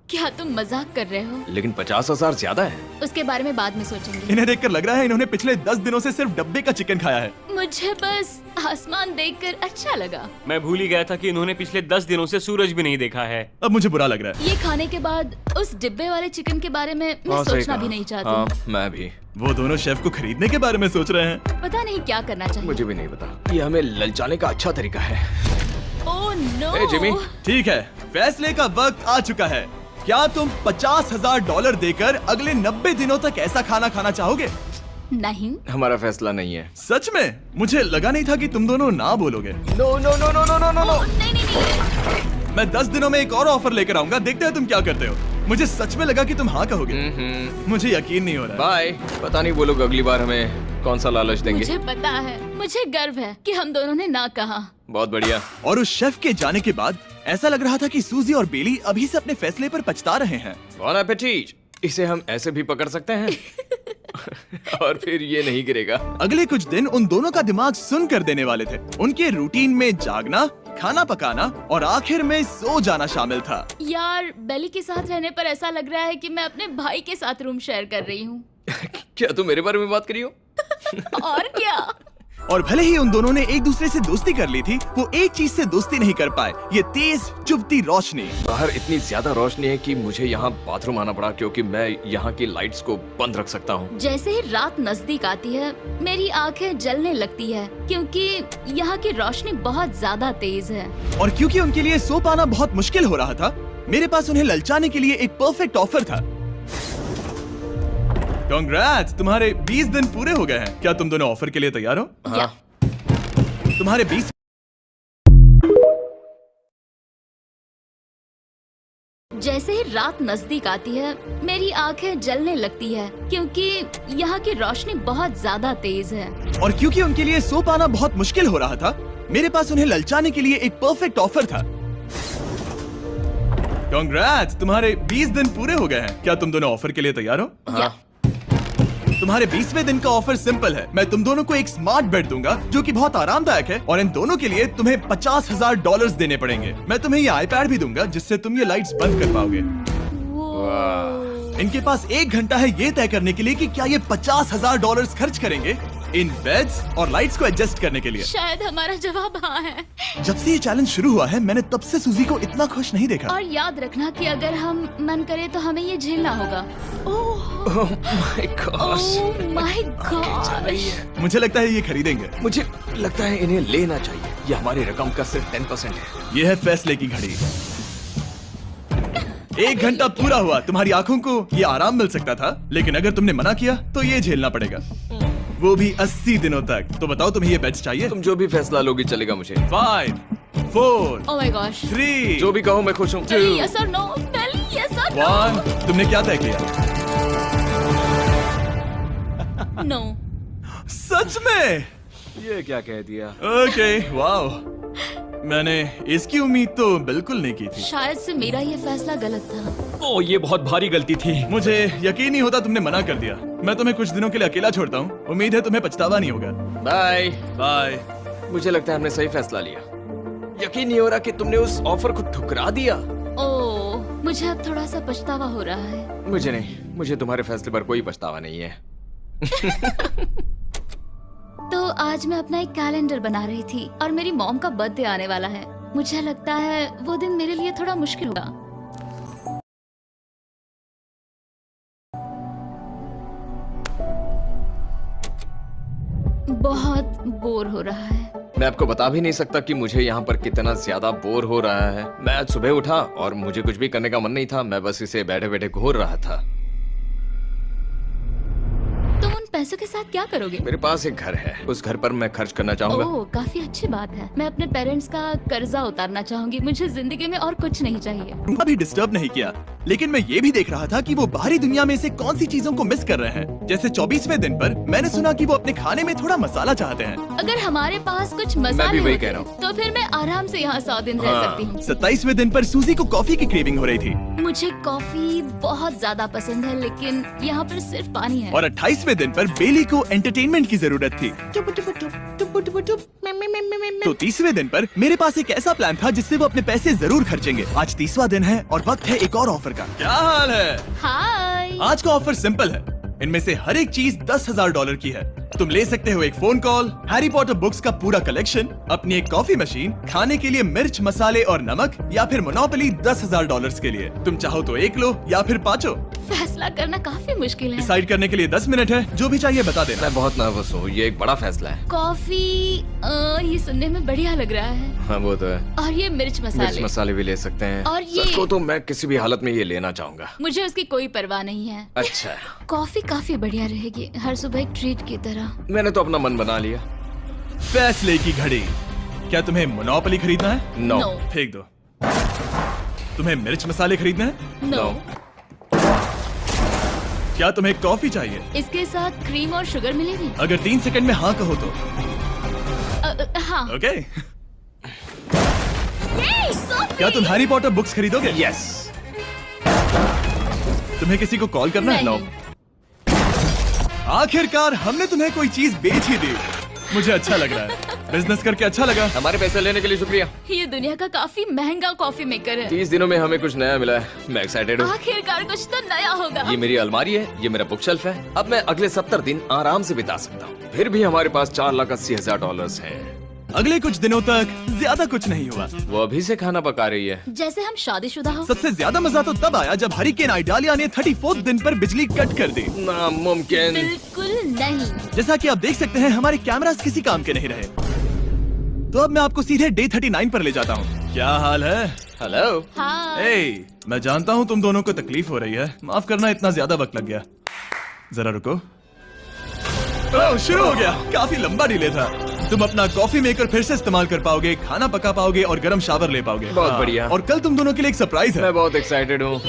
क्या तुम मजाक कर रहे हो? लेकिन 50,000 ज्यादा है। उसके बारे में बाद में सोचेंगे। इन्हें देखकर लग रहा है इन्होंने पिछले 10 दिनों से सिर्फ डब्बे का चिकन खाया है। मुझे बस आसमान देखकर अच्छा लगा। मैं भूल ही गया था कि इन्होंने पिछले 10 दिनों से सूरज भी नहीं देखा है। अब मुझे बुरा लग रहा है। ये खाने के बाद उस डिब्बे वाले चिकन के बारे में मैं सोचना भी नहीं चाहती। हाँ, मैं भी। वो दोनों शेफ को खरीदने के बारे में सोच रहे हैं। पता नहीं क्या करना चाहिए। मुझे भी नहीं पता। ये हमें ललचाने का अच्छा तरीका है। Oh no. ए जिमी। ठीक है, फैसले का वक्त आ चुका है। क्या तुम $50,000 देकर अगले 90 दिनों तक ऐसा खाना खाना चाहोगे? नहीं। हमारा फैसला नहीं है। सच में? मुझे लगा नहीं था कि तुम दोनों ना बोलोगे। No no no no no no no no. मैं 10 दिनों में एक और ऑफर लेकर आऊंगा, देखते हैं तुम क्या करते हो। मुझे सच में लगा कि तुम हाँ कहोगे। मुझे यकीन नहीं हो रहा। बाय। पता नहीं वो लोग अगली बार हमें कौन सा लालच देंगे। मुझे पता है। मुझे गर्व है कि हम दोनों ने ना कहा। बहुत बढ़िया। और उस शेफ के जाने के बाद ऐसा लग रहा था कि सूजी और बेली अभी से अपने फैसले पर पछता रहे हैं। बॉन एपेटीट। इसे हम ऐसे भी पकड़ सकते हैं। और फिर ये नहीं गिरेगा। अगले कुछ दिन उन दोनों का दिमाग सुन कर देने वाले थे। उनके रूटीन में जागना, खाना पकाना और आखिर में सो जाना शामिल था। यार, बेली के साथ रहने पर ऐसा लग रहा है कि मैं अपने भाई के साथ रूम शेयर कर रही हूँ। क्या तुम मेरे बारे में बात करी हो? और क्या? और भले ही उन दोनों ने एक दूसरे से दोस्ती कर ली थी, वो एक चीज से दोस्ती नहीं कर पाए, ये तेज चुभती रोशनी। बाहर इतनी ज्यादा रोशनी है कि मुझे यहाँ बाथरूम आना पड़ा क्योंकि मैं यहाँ की लाइट्स को बंद रख सकता हूँ। जैसे ही रात नजदीक आती है मेरी आंखें जलने लगती है क्योंकि यहाँ की रोशनी बहुत ज्यादा तेज है। और क्योंकि उनके लिए सो पाना बहुत मुश्किल हो रहा था, मेरे पास उन्हें ललचाने के लिए एक परफेक्ट ऑफर था। कांग्रेट्स, तुम्हारे 20 दिन पूरे हो गए हैं। क्या तुम दोनों ऑफर के लिए तैयार हो? हाँ। तुम्हारे 20 जैसे ही रात नजदीक आती है मेरी आंखें जलने लगती है क्योंकि यहाँ की रोशनी बहुत ज्यादा तेज है। और क्योंकि उनके लिए सो पाना बहुत मुश्किल हो रहा था, मेरे पास उन्हें ललचाने के लिए एक परफेक्ट ऑफर था। कांग्रेट्स, तुम्हारे 20 दिन पूरे हो गए हैं। क्या तुम दोनों ऑफर के लिए तैयार हो? हाँ। तुम्हारे 20वें दिन का ऑफर सिंपल है। मैं तुम दोनों को एक स्मार्ट बेड दूंगा जो कि बहुत आरामदायक है, और इन दोनों के लिए तुम्हें $50,000 देने पड़ेंगे। मैं तुम्हें ये आईपैड भी दूंगा जिससे तुम ये लाइट्स बंद कर पाओगे। इनके पास 1 घंटा है ये तय करने के लिए कि क्या ये $50,000 खर्च करेंगे इन बेड्स और लाइट्स को एडजस्ट करने के लिए। शायद हमारा जवाब हाँ है। जब से ये चैलेंज शुरू हुआ है, मैंने तब से सूजी को इतना खुश नहीं देखा। और याद रखना कि अगर हम मन करे तो हमें ये झेलना होगा। Oh my God. मुझे लगता है ये खरीदेंगे। मुझे लगता है इन्हें लेना चाहिए। ये हमारी रकम का सिर्फ 10% है। ये है फैसले की घड़ी। 1 घंटा पूरा हुआ। तुम्हारी आंखों को ये आराम मिल सकता था, लेकिन अगर तुमने मना किया तो ये झेलना पड़ेगा, वो भी 80 दिनों तक। तो बताओ, तुम्हें ये बेड्स चाहिए? तुम जो भी फैसला लोगी चलेगा मुझे। 5, 4, ओह माय गॉश, 3, जो भी कहो मैं खुश हूँ। यस और नो, यस और 1। तुमने क्या तय किया? नो। सच में? ये क्या कह दिया? Okay, wow. मैंने इसकी उम्मीद तो बिल्कुल नहीं की थी। शायद से मेरा ये फैसला गलत था। ओह, ये बहुत भारी गलती थी। मुझे यकीन नहीं होता तुमने मना कर दिया। मैं तुम्हें कुछ दिनों के लिए अकेला छोड़ता हूँ। उम्मीद है तुम्हें पछतावा नहीं होगा। Bye bye. मुझे लगता है हमने सही फैसला लिया। यकीन नहीं हो रहा कि तुमने उस ऑफर को ठुकरा दिया। ओह, मुझे अब थोड़ा सा पछतावा हो रहा है। मुझे नहीं, मुझे तुम्हारे फैसले पर कोई पछतावा नहीं है। तो आज मैं अपना एक कैलेंडर बना रही थी और मेरी मॉम का बर्थडे आने वाला है। मुझे लगता है वो दिन मेरे लिए थोड़ा मुश्किल होगा। बहुत बोर हो रहा है। मैं आपको बता भी नहीं सकता कि मुझे यहाँ पर कितना ज्यादा बोर हो रहा है। मैं आज सुबह उठा और मुझे कुछ भी करने का मन नहीं था। मैं बस इसे बैठे बैठे घूर रहा था। तुम उन पैसों के साथ क्या करोगे? मेरे पास एक घर है, उस घर पर मैं खर्च करना चाहूंगा। ओह, काफी अच्छी बात है। मैं अपने पेरेंट्स का कर्जा उतारना चाहूंगी। मुझे जिंदगी में और कुछ नहीं चाहिए। अभी डिस्टर्ब नहीं किया, लेकिन मैं ये भी देख रहा था कि वो बाहरी दुनिया में से कौन सी चीजों को मिस कर रहे हैं। जैसे 24वें दिन पर मैंने सुना कि वो अपने खाने में थोड़ा मसाला चाहते हैं। अगर हमारे पास कुछ मैं मसाले भी वही होते कह रहा हूँ। तो फिर मैं आराम से यहाँ 100 दिन रह सकती हूँ। 27वें दिन पर सूजी को कॉफी की क्रेविंग हो रही थी। मुझे कॉफी बहुत ज्यादा पसंद है, लेकिन यहाँ पर सिर्फ पानी है। और 28वें दिन पर बेली को एंटरटेनमेंट की जरूरत थी। तो 30वें दिन पर मेरे पास एक ऐसा प्लान था जिससे वो अपने पैसे जरूर खर्चेंगे। आज 30वां दिन है और वक्त है एक और ऑफर का। क्या हाल है? हाय। आज का ऑफर सिंपल है। इनमें से हर एक चीज $10,000 की है। तुम ले सकते हो एक phone call, Harry Potter books का पूरा कलेक्शन, अपनी एक कॉफी मशीन, खाने के लिए मिर्च, मसाले और नमक, या फिर मोनोपोली $10,000 के लिए। तुम चाहो तो एक लो या फिर पांचों। फैसला करना काफी मुश्किल है। डिसाइड करने के लिए 10 मिनट है। जो भी चाहिए बता देना। मैं बहुत नर्वस हूँ, ये एक बड़ा फैसला है। कॉफी, ये सुनने में बढ़िया लग रहा है। हाँ वो तो है। और ये मिर्च मसाले भी ले सकते हैं। और ये सच को तो मैं किसी भी हालत में ये लेना चाहूंगा। मुझे उसकी कोई परवाह नहीं है। अच्छा, कॉफी काफी बढ़िया रहेगी, हर सुबह एक ट्रीट की तरह। मैंने तो अपना मन बना लिया। फैसले की घड़ी। क्या तुम्हें मोनोपोली खरीदना है? नो। फेंक दो। तुम्हें मिर्च मसाले खरीदना है? नो। क्या तुम्हें कॉफी चाहिए? इसके साथ क्रीम और शुगर मिलेगी? अगर 3 सेकंड में हाँ कहो तो। हाँ। ओके। क्या तुम हैरी पॉटर बुक्स खरीदोगे? यस। तुम्हें किसी को कॉल करना है? नो। आखिरकार हमने तुम्हें कोई चीज बेच ही दी। मुझे अच्छा लग रहा है। बिजनेस करके अच्छा लगा। हमारे पैसे लेने के लिए शुक्रिया। ये दुनिया का काफी महंगा कॉफी मेकर है। 30 दिनों में हमें कुछ नया मिला है। मैं एक्साइटेड हूँ। आखिरकार कुछ तो नया होगा। ये मेरी अलमारी है, ये मेरा बुक शेल्फ है। अब मैं अगले 70 दिन आराम से बिता सकता हूँ। फिर भी हमारे पास $4,80,000 हैं। अगले कुछ दिनों तक ज्यादा कुछ नहीं हुआ। वो अभी से खाना पका रही है। जैसे हम शादीशुदा हो। सबसे ज्यादा मजा तो तब आया जब हरिकेन आइडालिया ने 34 दिन पर बिजली कट कर दी। नामुमकिन। बिल्कुल नहीं। जैसा कि आप देख सकते हैं हमारे कैमरास किसी काम के नहीं रहे। तो अब मैं आपको सीधे डे 39 पर ले जाता हूँ। क्या हाल है? हेलो। हे, मैं जानता हूँ तुम दोनों को तकलीफ हो रही है। माफ करना, इतना ज्यादा वक्त लग गया। जरा रुको। ओह, शुरू हो गया। काफी लंबा डिले था। तुम अपना कॉफी मेकर फिर से इस्तेमाल कर पाओगे, खाना पका पाओगे और गर्म शावर ले पाओगे। बहुत बढ़िया। और कल तुम दोनों के लिए एक सरप्राइज है। मैं बहुत एक्साइटेड हूँ।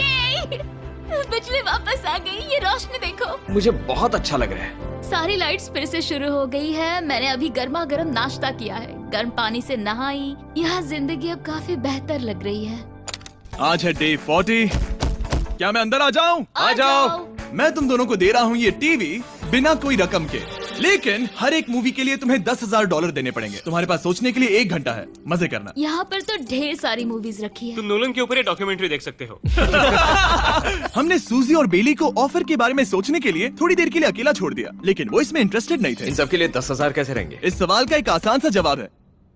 बिजली वापस आ गई। ये रोशनी देखो। मुझे बहुत अच्छा लग रहा है। सारी लाइट्स फिर से शुरू हो गई है। मैंने अभी गर्मा गर्म नाश्ता किया है, गर्म पानी से नहाई। यहाँ जिंदगी अब काफी बेहतर लग रही है। आज है डे 40। क्या मैं अंदर आ जाऊँ? आ जाओ। मैं तुम दोनों को दे रहा हूँ ये टीवी बिना कोई रकम के, लेकिन हर एक मूवी के लिए तुम्हें $10,000 देने पड़ेंगे। तुम्हारे पास सोचने के लिए 1 घंटा है। मजे करना। यहाँ पर तो ढेर सारी मूवीज रखी है। तुम नोलन के ऊपर ये डॉक्यूमेंट्री देख सकते हो। हमने सूजी और बेली को ऑफर के बारे में सोचने के लिए थोड़ी देर के लिए अकेला छोड़ दिया, लेकिन वो इसमें इंटरेस्टेड नहीं थे। इन सब के लिए 10,000 कैसे रहेंगे? इस सवाल का एक आसान सा जवाब है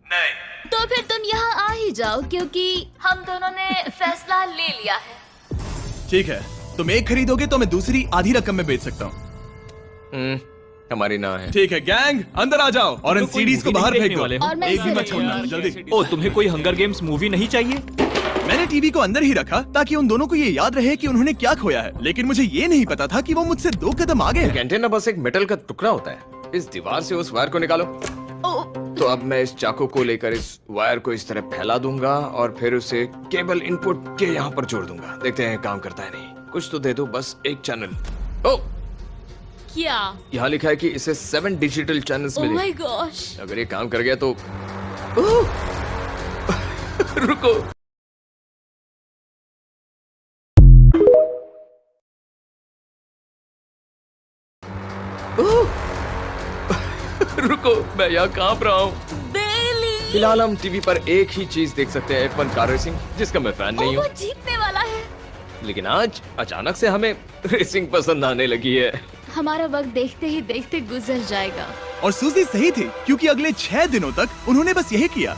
नहीं। तो फिर तुम यहाँ आ ही जाओ, क्योंकि हम दोनों ने फैसला ले लिया है। ठीक है, तुम एक खरीदोगे तो मैं दूसरी आधी रकम में बेच सकता हूँ। हमारी ना है। ठीक है गैंग, अंदर आ जाओ और इन सीडीज को बाहर फेंक दो। और मैं एक भी इसे मत छोड़ना, जल्दी। ओ, तुम्हें कोई हंगर गेम्स मूवी नहीं चाहिए? मैंने टीवी को अंदर ही रखा ताकि उन दोनों को ये याद रहे कि उन्होंने क्या खोया है, लेकिन मुझे ये नहीं पता था कि वो मुझसे 2 कदम आगे हैं। एक एंटेना बस एक मेटल का टुकड़ा होता है। इस दीवार से उस वायर को निकालो। तो अब मैं इस चाकू को लेकर इस वायर को इस तरह फैला दूंगा और फिर उसे केबल इनपुट के यहाँ पर जोड़ दूंगा। देखते हैं काम करता है नहीं। कुछ तो दे दो, बस एक चैनल। ओ, क्या? यहाँ लिखा है कि इसे 7 डिजिटल चैनल्स मिले। Oh my gosh! अगर ये काम कर गया तो रुको। रुको, मैं यहाँ कांप रहा हूँ। फिलहाल हम टीवी पर एक ही चीज देख सकते हैं, F1 कार रेसिंग, जिसका मैं फैन नहीं हूँ। वो जीतने वाला है। लेकिन आज अचानक से हमें रेसिंग पसंद आने लगी है। हमारा वक्त देखते ही देखते गुजर जाएगा। और सूजी सही थी, क्योंकि अगले 6 दिनों तक उन्होंने बस यही किया।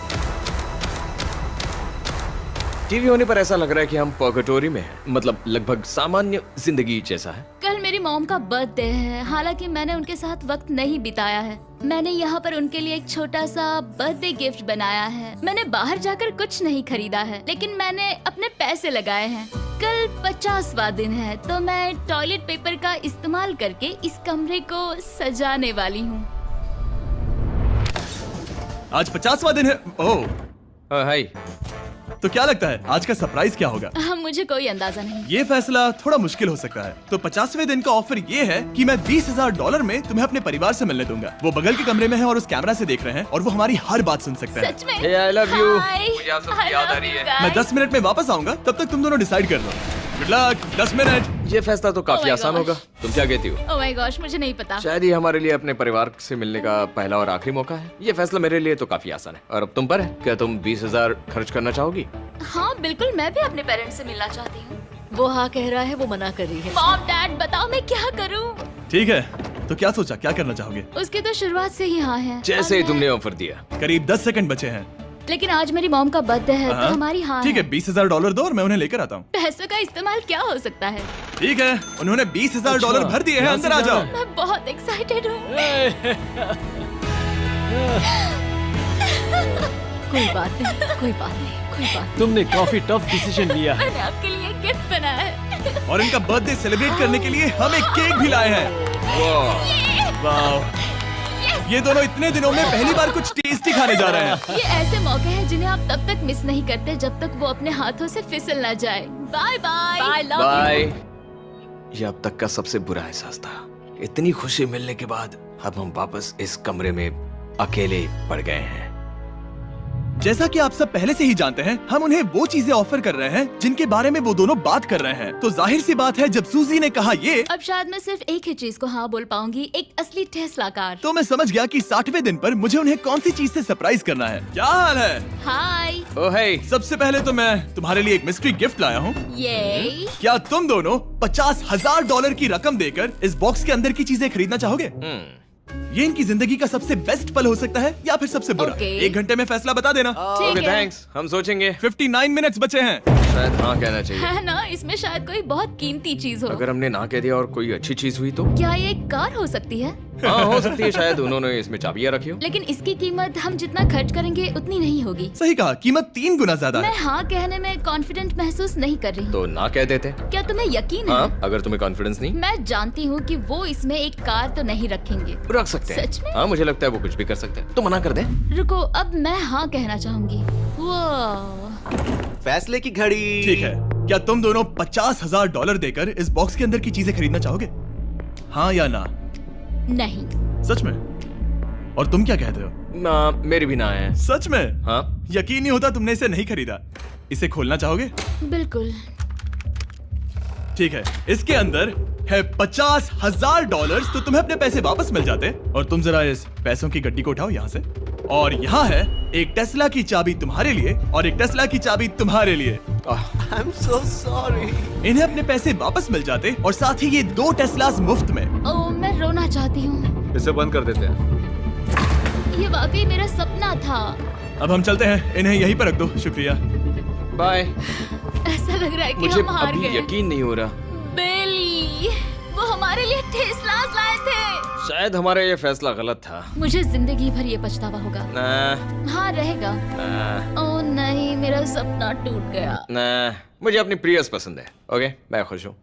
टीवी होने पर ऐसा लग रहा है कि हम पर्गेटोरी में हैं, मतलब लगभग सामान्य जिंदगी जैसा है। कल मेरी मॉम का बर्थडे है, हालांकि मैंने उनके साथ वक्त नहीं बिताया है। मैंने यहाँ पर उनके लिए एक छोटा सा बर्थडे गिफ्ट बनाया है। मैंने बाहर जाकर कुछ नहीं खरीदा है, लेकिन मैंने अपने पैसे लगाए हैं। कल 50वां दिन है, तो मैं टॉयलेट पेपर का इस्तेमाल करके इस कमरे को सजाने वाली हूँ। आज 50वां दिन है। ओह हाय। तो क्या लगता है आज का सरप्राइज क्या होगा? मुझे कोई अंदाजा नहीं। ये फैसला थोड़ा मुश्किल हो सकता है। तो 50वें दिन का ऑफर ये है कि मैं $20,000 में तुम्हें अपने परिवार से मिलने दूंगा। वो बगल के कमरे में है और उस कैमरा से देख रहे हैं और वो हमारी हर बात सुन सकते हैं। सच में? Hey, I love you। Hi। मुझे आप सबकी याद आ रही है। मैं 10 मिनट में वापस आऊंगा, तब तक तुम दोनों डिसाइड कर लो। Good luck. 10 मिनट। ये फैसला तो काफी Oh my आसान gosh। होगा। तुम क्या कहती हो? ओह माय गॉश, मुझे नहीं पता। शायद ये हमारे लिए अपने परिवार से मिलने का पहला और आखिरी मौका है। ये फैसला मेरे लिए तो काफी आसान है। और अब तुम पर है। क्या तुम 20,000 खर्च करना चाहोगी? हाँ बिल्कुल, मैं भी अपने पेरेंट्स से मिलना चाहती हूँ। वो हाँ कह रहा है, वो मना कर रही है। मॉम डैड बताओ मैं क्या करूँ? ठीक है, तो क्या सोचा, क्या करना चाहोगे? उसकी तो शुरुआत से ही हाँ है। जैसे ही तुमने ऑफर दिया। करीब 10 सेकंड बचे हैं। लेकिन आज मेरी मॉम का बर्थडे है, तो हमारी हाँ ठीक है, $20,000 दो और मैं उन्हें लेकर आता हूँ। पैसों का इस्तेमाल क्या हो सकता है? ठीक है, उन्होंने $20,000 भर दिए हैं। अंदर आ जाओ। मैं बहुत एक्साइटेड हूँ। कोई बात नहीं, कोई बात नहीं, कोई बात। तुमने काफी टफ डिसीजन लिया है। मैंने आपके लिए गिफ्ट बनाया है। और इनका बर्थडे सेलिब्रेट करने के लिए हम एक केक भी लाए हैं। वाह, ये दोनों इतने दिनों में पहली बार कुछ टेस्टी खाने जा रहे हैं। ये ऐसे मौके हैं जिन्हें आप तब तक मिस नहीं करते जब तक वो अपने हाथों से फिसल ना जाए। Bye bye. बाय। ये अब तक का सबसे बुरा एहसास था। इतनी खुशी मिलने के बाद अब हम वापस इस कमरे में अकेले पड़ गए हैं। जैसा कि आप सब पहले से ही जानते हैं, हम उन्हें वो चीजें ऑफर कर रहे हैं जिनके बारे में वो दोनों बात कर रहे हैं। तो जाहिर सी बात है, जब सूजी ने कहा ये, अब शायद मैं सिर्फ एक ही चीज को हाँ बोल पाऊंगी, एक असली टेस्ला कार। तो मैं समझ गया कि 60वें दिन पर मुझे उन्हें कौन सी चीज से सरप्राइज करना है। क्या हाल है? हाय। ओह हे। सबसे पहले तो मैं तुम्हारे लिए एक मिस्ट्री गिफ्ट लाया हूँ। ये क्या तुम दोनों $50,000 की रकम देकर इस बॉक्स के अंदर की चीजें खरीदना चाहोगे? ये इनकी जिंदगी का सबसे बेस्ट पल हो सकता है या फिर सबसे बुरा। 1 घंटे में फैसला बता देना। ओके थैंक्स, हम सोचेंगे। 59 मिनट्स बचे हैं। शायद हाँ कहना चाहिए। है ना, इसमें शायद कोई बहुत कीमती चीज हो। अगर हमने ना कह दिया और कोई अच्छी चीज हुई तो? क्या ये एक कार हो सकती है? हाँ हो सकती है, शायद उन्होंने इसमें चाबियां रखी हो। लेकिन इसकी कीमत हम जितना खर्च करेंगे उतनी नहीं होगी। सही कहा, कीमत 3 गुना ज्यादा मैं है। हाँ कहने में कॉन्फिडेंट महसूस नहीं कर रही। तो ना कह देते। क्या तुम्हें यकीन है? हाँ, अगर तुम्हें कॉन्फिडेंस नहीं। मैं जानती हूँ कि वो इसमें एक कार तो नहीं रखेंगे। रख सकते हैं। सच में? हाँ मुझे लगता है वो कुछ भी कर सकते हैं। तो मना कर दे। रुको, अब मैं हाँ कहना चाहूंगी। वो फैसले की घड़ी। ठीक है, क्या तुम दोनों $50,000 देकर इस बॉक्स के अंदर की चीजें खरीदना चाहोगे? हाँ या ना? नहीं। सच में? और तुम क्या कहते हो? ना, मेरी भी ना है। सच में? हाँ। यकीन नहीं होता तुमने इसे नहीं खरीदा। इसे खोलना चाहोगे? बिल्कुल। ठीक है, इसके अंदर है $50,000, तो तुम्हें अपने पैसे वापस मिल जाते। और तुम जरा इस पैसों की गड्डी को उठाओ यहाँ से। और यहाँ है एक टेस्ला की चाबी तुम्हारे लिए और एक टेस्ला की चाबी तुम्हारे लिए। I'm so sorry। इन्हें अपने पैसे वापस मिल जाते और साथ ही ये 2 टेस्लास मुफ्त में। ओह, मैं रोना चाहती हूँ। इसे बंद कर देते हैं। ये वाकई मेरा सपना था। अब हम चलते हैं, इन्हें यहीं पर रख दो। शुक्रिया। बाय। ऐसा लग रहा है कि मुझे हम हार अभी गए। यकीन नहीं हो रहा। बेली, वो हमारे लिए टेस्लास लाए थे। शायद हमारा ये फैसला गलत था। मुझे जिंदगी भर ये पछतावा होगा। ना, हाँ रहेगा। ना, ओह नहीं, मेरा सपना टूट गया। ना, मुझे अपनी प्रियस पसंद है। ओके, मैं खुश हूँ।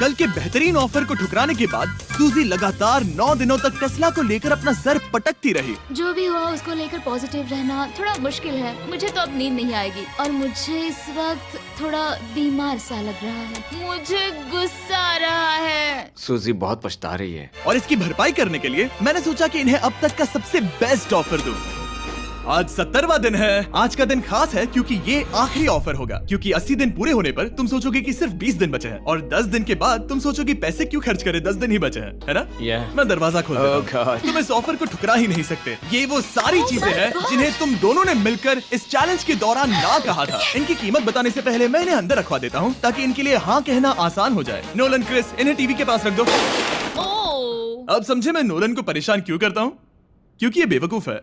कल के बेहतरीन ऑफर को ठुकराने के बाद सूजी लगातार 9 दिनों तक टेस्ला को लेकर अपना सर पटकती रही। जो भी हुआ उसको लेकर पॉजिटिव रहना थोड़ा मुश्किल है। मुझे तो अब नींद नहीं आएगी और मुझे इस वक्त थोड़ा बीमार सा लग रहा है। मुझे गुस्सा आ रहा है। सूजी बहुत पछता रही है। और इसकी भरपाई करने के लिए मैंने सोचा कि इन्हें अब तक का सबसे बेस्ट ऑफर दूं। आज 70वां दिन है। आज का दिन खास है क्योंकि ये आखिरी ऑफर होगा। क्योंकि 80 दिन पूरे होने पर तुम सोचोगे कि सिर्फ 20 दिन बचे हैं और 10 दिन के बाद तुम सोचोगे पैसे क्यों खर्च करें, 10 दिन ही बचे हैं, है ना? मैं दरवाजा खोल देता हूं। तुम इस ऑफर को ठुकरा ही नहीं सकते। ये वो सारी चीजें हैं जिन्हें तुम दोनों ने मिलकर इस चैलेंज के दौरान ना कहा था। इनकी कीमत बताने से पहले मैं इन्हें अंदर रखवा देता हूँ ताकि इनके लिए हाँ कहना आसान हो जाए। नोलन, क्रिस, इन्हें टीवी के पास रख दो। अब समझे मैं नोलन को परेशान क्यों करता हूँ? क्योंकि ये बेवकूफ है।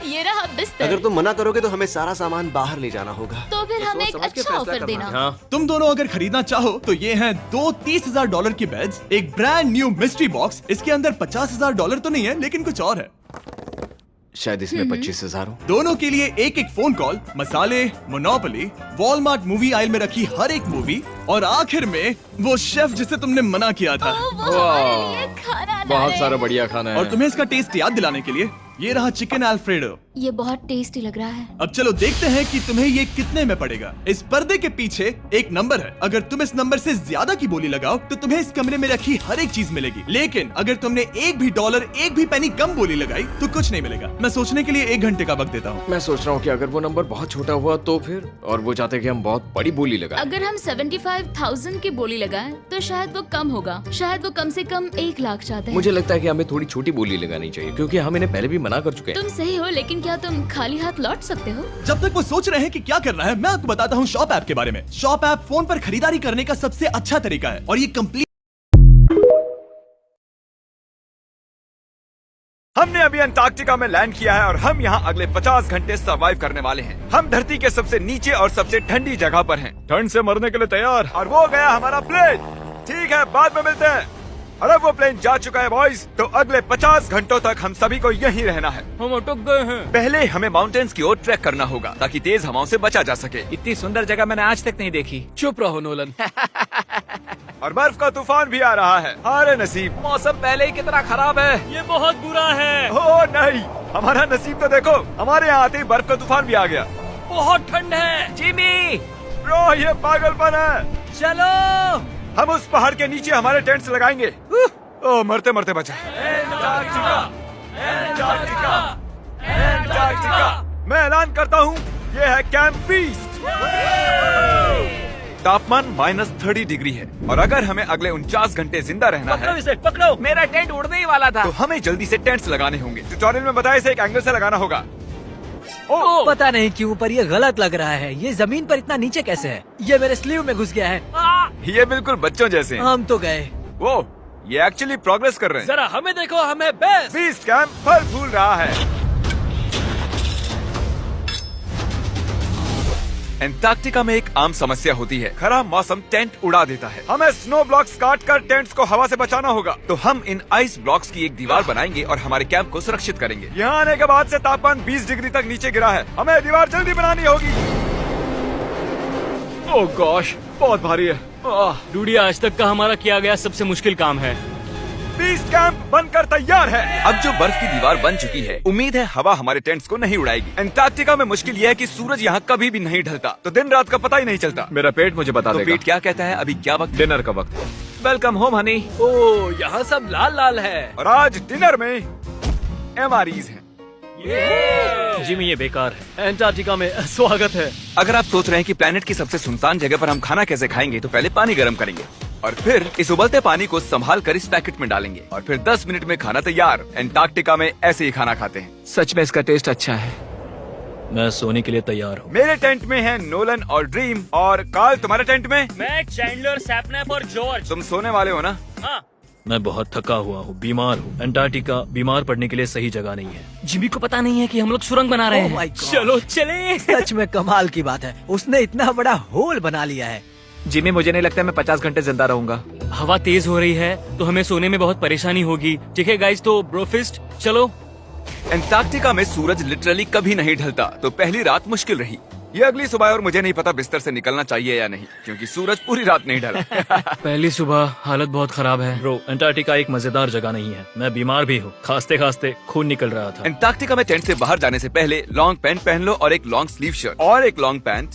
ये रहा बिस्तर। अगर तुम मना करोगे तो हमें सारा सामान बाहर ले जाना होगा। तो फिर हमें एक अच्छा ऑफर देना। हाँ। तुम दोनों अगर खरीदना चाहो तो ये हैं 2 $30,000 के बेड्स, एक ब्रांड न्यू मिस्ट्री बॉक्स। इसके अंदर $50,000 तो नहीं है लेकिन कुछ और है। शायद इसमें 25,000 हो। दोनों के लिए एक एक फोन कॉल, मसाले, मोनोपोली, वॉलमार्ट मूवी आइल में रखी हर एक मूवी और आखिर में वो शेफ जिसे तुमने मना किया था। बहुत सारा बढ़िया खाना है। और तुम्हें इसका टेस्ट याद दिलाने के लिए ये रहा चिकन अल्फ्रेडो। ये बहुत टेस्टी लग रहा है। अब चलो देखते हैं कि तुम्हें ये कितने में पड़ेगा। इस पर्दे के पीछे एक नंबर है। अगर तुम इस नंबर से ज्यादा की बोली लगाओ तो तुम्हें इस कमरे में रखी हर एक चीज मिलेगी। लेकिन अगर तुमने एक भी डॉलर, एक भी पेनी कम बोली लगाई तो कुछ नहीं मिलेगा। मैं सोचने के लिए 1 घंटे का वक्त देता हूँ। मैं सोच रहा हूँ कि अगर वो नंबर बहुत छोटा हुआ तो फिर, और वो चाहते कि हम बहुत बड़ी बोली लगाएं। अगर हम 75,000 की बोली लगाएं तो शायद वो कम होगा। शायद वो कम से कम 1 लाख चाहते हैं। मुझे लगता है कि हमें थोड़ी छोटी बोली लगानी चाहिए क्योंकि हम इन्हें पहले भी मना कर चुके हैं। तुम सही हो, लेकिन क्या तुम खाली हाथ लौट सकते हो? जब तक वो सोच रहे हैं कि क्या करना है, मैं आपको बताता हूँ शॉप ऐप के बारे में। शॉप ऐप फोन पर खरीदारी करने का सबसे अच्छा तरीका है और ये कंप्लीट। हमने अभी अंटार्कटिका में लैंड किया है और हम यहाँ अगले 50 घंटे सर्वाइव करने वाले हैं। हम धरती के सबसे नीचे और सबसे ठंडी जगह पर हैं। ठंड से मरने के लिए तैयार। और वो गया हमारा प्लेन। ठीक है, बाद में मिलते हैं। और अब वो प्लेन जा चुका है बॉयज। तो अगले 50 घंटों तक हम सभी को यहीं रहना है। हम अटक गए हैं। पहले हमें माउंटेन्स की ओर ट्रैक करना होगा ताकि तेज हवाओं से बचा जा सके। इतनी सुंदर जगह मैंने आज तक नहीं देखी। चुप रहो नोलन। और बर्फ का तूफान भी आ रहा है। अरे नसीब, मौसम पहले ही कितना खराब है। ये बहुत बुरा है। ओ नहीं, हमारा नसीब तो देखो, हमारे यहाँ आते ही बर्फ का तूफान भी आ गया। बहुत ठंड है। जिमी, ब्रो ये पागलपन है। चलो, हम उस पहाड़ के नीचे हमारे टेंट्स लगाएंगे। ओ मरते मरते बचा। एंटार्क्टिका। मैं ऐलान करता हूँ, ये है कैंप बीस्ट। तापमान -30 डिग्री है और अगर हमें अगले 49 घंटे जिंदा रहना है, इसे पकड़ो, मेरा टेंट उड़ने ही वाला था। तो हमें जल्दी से टेंट्स लगाने होंगे। ट्यूटोरियल में बताया इसे एक एंगल से लगाना होगा। पता नहीं क्यों पर ये गलत लग रहा है। ये जमीन पर इतना नीचे कैसे है? ये मेरे स्लीव में घुस गया है। ये बिल्कुल बच्चों जैसे हैं। हम तो गए। वो ये एक्चुअली प्रोग्रेस कर रहे हैं। जरा हमें देखो, हमें बेस्ट। बीस्ट कैंप फल फूल रहा है। एंटार्क्टिका में एक आम समस्या होती है, खराब मौसम टेंट उड़ा देता है। हमें स्नो ब्लॉक्स काट कर टेंट्स को हवा से बचाना होगा। तो हम इन आइस ब्लॉक्स की एक दीवार बनाएंगे और हमारे कैंप को सुरक्षित करेंगे। यहाँ आने के बाद से तापमान 20 डिग्री तक नीचे गिरा है। हमें दीवार जल्दी बनानी होगी। ओह गॉश, बहुत भारी है। डूडी, आज तक का हमारा किया गया सबसे मुश्किल काम है। बीस्ट कैंप बनकर तैयार है। अब जो बर्फ की दीवार बन चुकी है, उम्मीद है हवा हमारे टेंट्स को नहीं उड़ाएगी। एंटार्क्टिका में मुश्किल यह है कि सूरज यहाँ कभी भी नहीं ढलता, तो दिन रात का पता ही नहीं चलता। मेरा पेट मुझे बता देगा। पेट क्या कहता है? अभी क्या वक्त? डिनर का वक्त। Welcome home Honey. ओह, यहाँ सब लाल लाल है। और आज डिनर में MREs हैं। जिमी, ये बेकार है। एंटार्क्टिका में स्वागत है। अगर आप सोच रहे हैं कि प्लेनेट की सबसे सुनसान जगह पर हम खाना कैसे खाएंगे, तो पहले पानी गर्म करेंगे और फिर इस उबलते पानी को संभाल कर इस पैकेट में डालेंगे और फिर 10 मिनट में खाना तैयार। एंटार्क्टिका में ऐसे ही खाना खाते हैं। सच में इसका टेस्ट अच्छा है। मैं सोने के लिए तैयार हूँ। मेरे टेंट में है नोलन और ड्रीम। और कार्ल, तुम्हारे टेंट में? मैं, चैंडलर, सैपनैप और जॉर्ज। तुम सोने वाले हो ना? हाँ। मैं बहुत थका हुआ हूँ, बीमार हूँ। एंटार्क्टिका बीमार पड़ने के लिए सही जगह नहीं है। जिमी को पता नहीं है कि हम लोग सुरंग बना रहे हैं। चलो चले। सच में कमाल की बात है, उसने इतना बड़ा होल बना लिया है। जिमी, मुझे नहीं लगता मैं 50 घंटे जिंदा रहूंगा। हवा तेज हो रही है तो हमें सोने में बहुत परेशानी होगी। ठीक है गाइस, तो ब्रोफिस्ट चलो। एंटार्क्टिका में सूरज लिटरली कभी नहीं ढलता, तो पहली रात मुश्किल रही। ये अगली सुबह और मुझे नहीं पता बिस्तर से निकलना चाहिए या नहीं, क्योंकि सूरज पूरी रात नहीं ढला। पहली सुबह हालत बहुत खराब है। ब्रो, एंटार्क्टिका एक मजेदार जगह नहीं है। मैं बीमार भी हूँ, खांसते खांसते खून निकल रहा था। एंटार्क्टिका में टेंट से बाहर जाने से पहले लॉन्ग पैंट पहन लो और एक लॉन्ग स्लीव शर्ट और एक लॉन्ग पैंट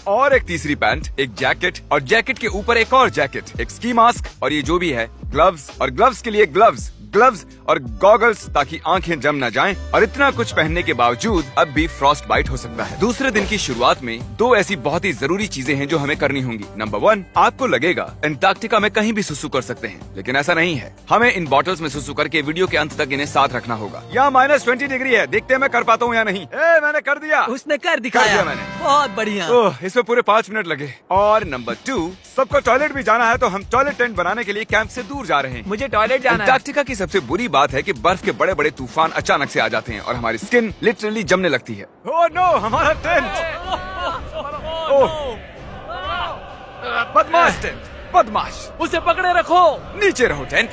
और एक तीसरी पैंट, एक जैकेट और जैकेट के ऊपर एक और जैकेट, एक स्की मास्क और ये जो भी है ग्लव्स, और ग्लव्स के लिए ग्लव्स और गॉगल्स ताकि आंखें जम न जाएं। और इतना कुछ पहनने के बावजूद अब भी फ्रॉस्ट बाइट हो सकता है। दूसरे दिन की शुरुआत में 2 ऐसी बहुत ही जरूरी चीजें हैं जो हमें करनी होंगी। नंबर 1, आपको लगेगा एंटार्क्टिका में कहीं भी सुसु कर सकते हैं, लेकिन ऐसा नहीं है। हमें इन बॉटल्स में सुसु करके वीडियो के अंत तक इन्हें साथ रखना होगा। यहाँ -20 डिग्री है, देखते हैं मैं कर पाता हूँ या नहीं। मैंने कर दिया। उसने कर दिखाया। मैंने। बहुत बढ़िया। इसमें पूरे 5 मिनट लगे। और नंबर 2, सबको टॉयलेट भी जाना है, तो हम टॉयलेट टेंट बनाने के लिए कैंप से दूर जा रहे हैं। मुझे टॉयलेट जाना है। एंटार्क्टिका की सबसे बुरी बात है कि बर्फ के बड़े बड़े तूफान अचानक से आ जाते हैं और हमारी स्किन लिटरली जमने लगती है। ओह नो, हमारा टेंट! बदमाश टेंट, बदमाश! उसे पकड़े रखो। नीचे रहो टेंट।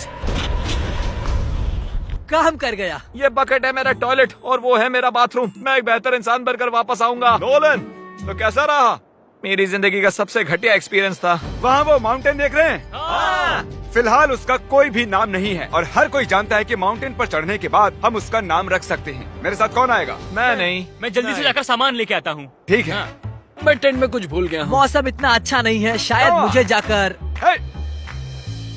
काम कर गया। ये बकेट है मेरा टॉयलेट और वो है मेरा बाथरूम। मैं एक बेहतर इंसान बनकर वापस आऊंगा। नोलन, तो कैसा रहा? मेरी जिंदगी का सबसे घटिया एक्सपीरियंस था। वहाँ वो माउंटेन देख रहे हैं? फिलहाल उसका कोई भी नाम नहीं है और हर कोई जानता है कि माउंटेन पर चढ़ने के बाद हम उसका नाम रख सकते हैं। मेरे साथ कौन आएगा? मैं नहीं। मैं जल्दी से जाकर सामान लेके आता हूँ। ठीक है। मैं टेंट में कुछ भूल गया हूँ। मौसम इतना अच्छा नहीं है, शायद मुझे जाकर।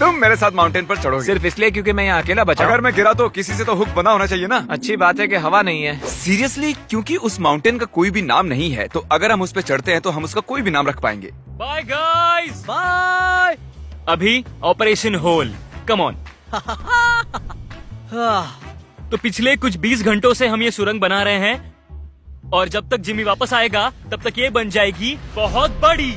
तुम मेरे साथ माउंटेन पर चढ़ोगे सिर्फ इसलिए क्योंकि मैं यहाँ अकेला बचा। अगर मैं गिरा तो किसी से तो हुक बना होना चाहिए ना। अच्छी बात है कि हवा नहीं है। सीरियसली, क्योंकि उस माउंटेन का कोई भी नाम नहीं है, तो अगर हम उस पर चढ़ते हैं तो हम उसका कोई भी नाम रख पाएंगे। Bye guys, bye. अभी ऑपरेशन होल, कम ऑन। तो पिछले कुछ 20 घंटों से हम ये सुरंग बना रहे हैं और जब तक जिमी वापस आएगा तब तक ये बन जाएगी बहुत बड़ी।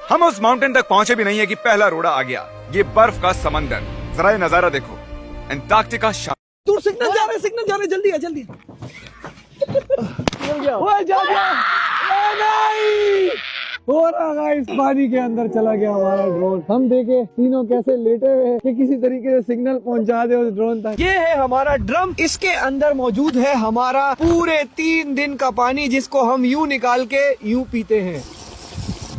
हम उस माउंटेन तक पहुंचे भी नहीं है कि पहला रोड़ा आ गया। ये बर्फ का समंदर, जरा ये नजारा देखो। एंटार्क्टिका दूर सिग्नल जा रहे, जल्दी आ, जल्दी। हो रहा गाइस, पानी के अंदर चला गया हमारा ड्रोन। हम देखे तीनों कैसे लेटे हुए हैं कि किसी तरीके से सिग्नल पहुंचा दे उस ड्रोन तक। ये है हमारा ड्रम, इसके अंदर मौजूद है हमारा पूरे 3 दिन का पानी, जिसको हम यूं निकाल के यूं पीते हैं।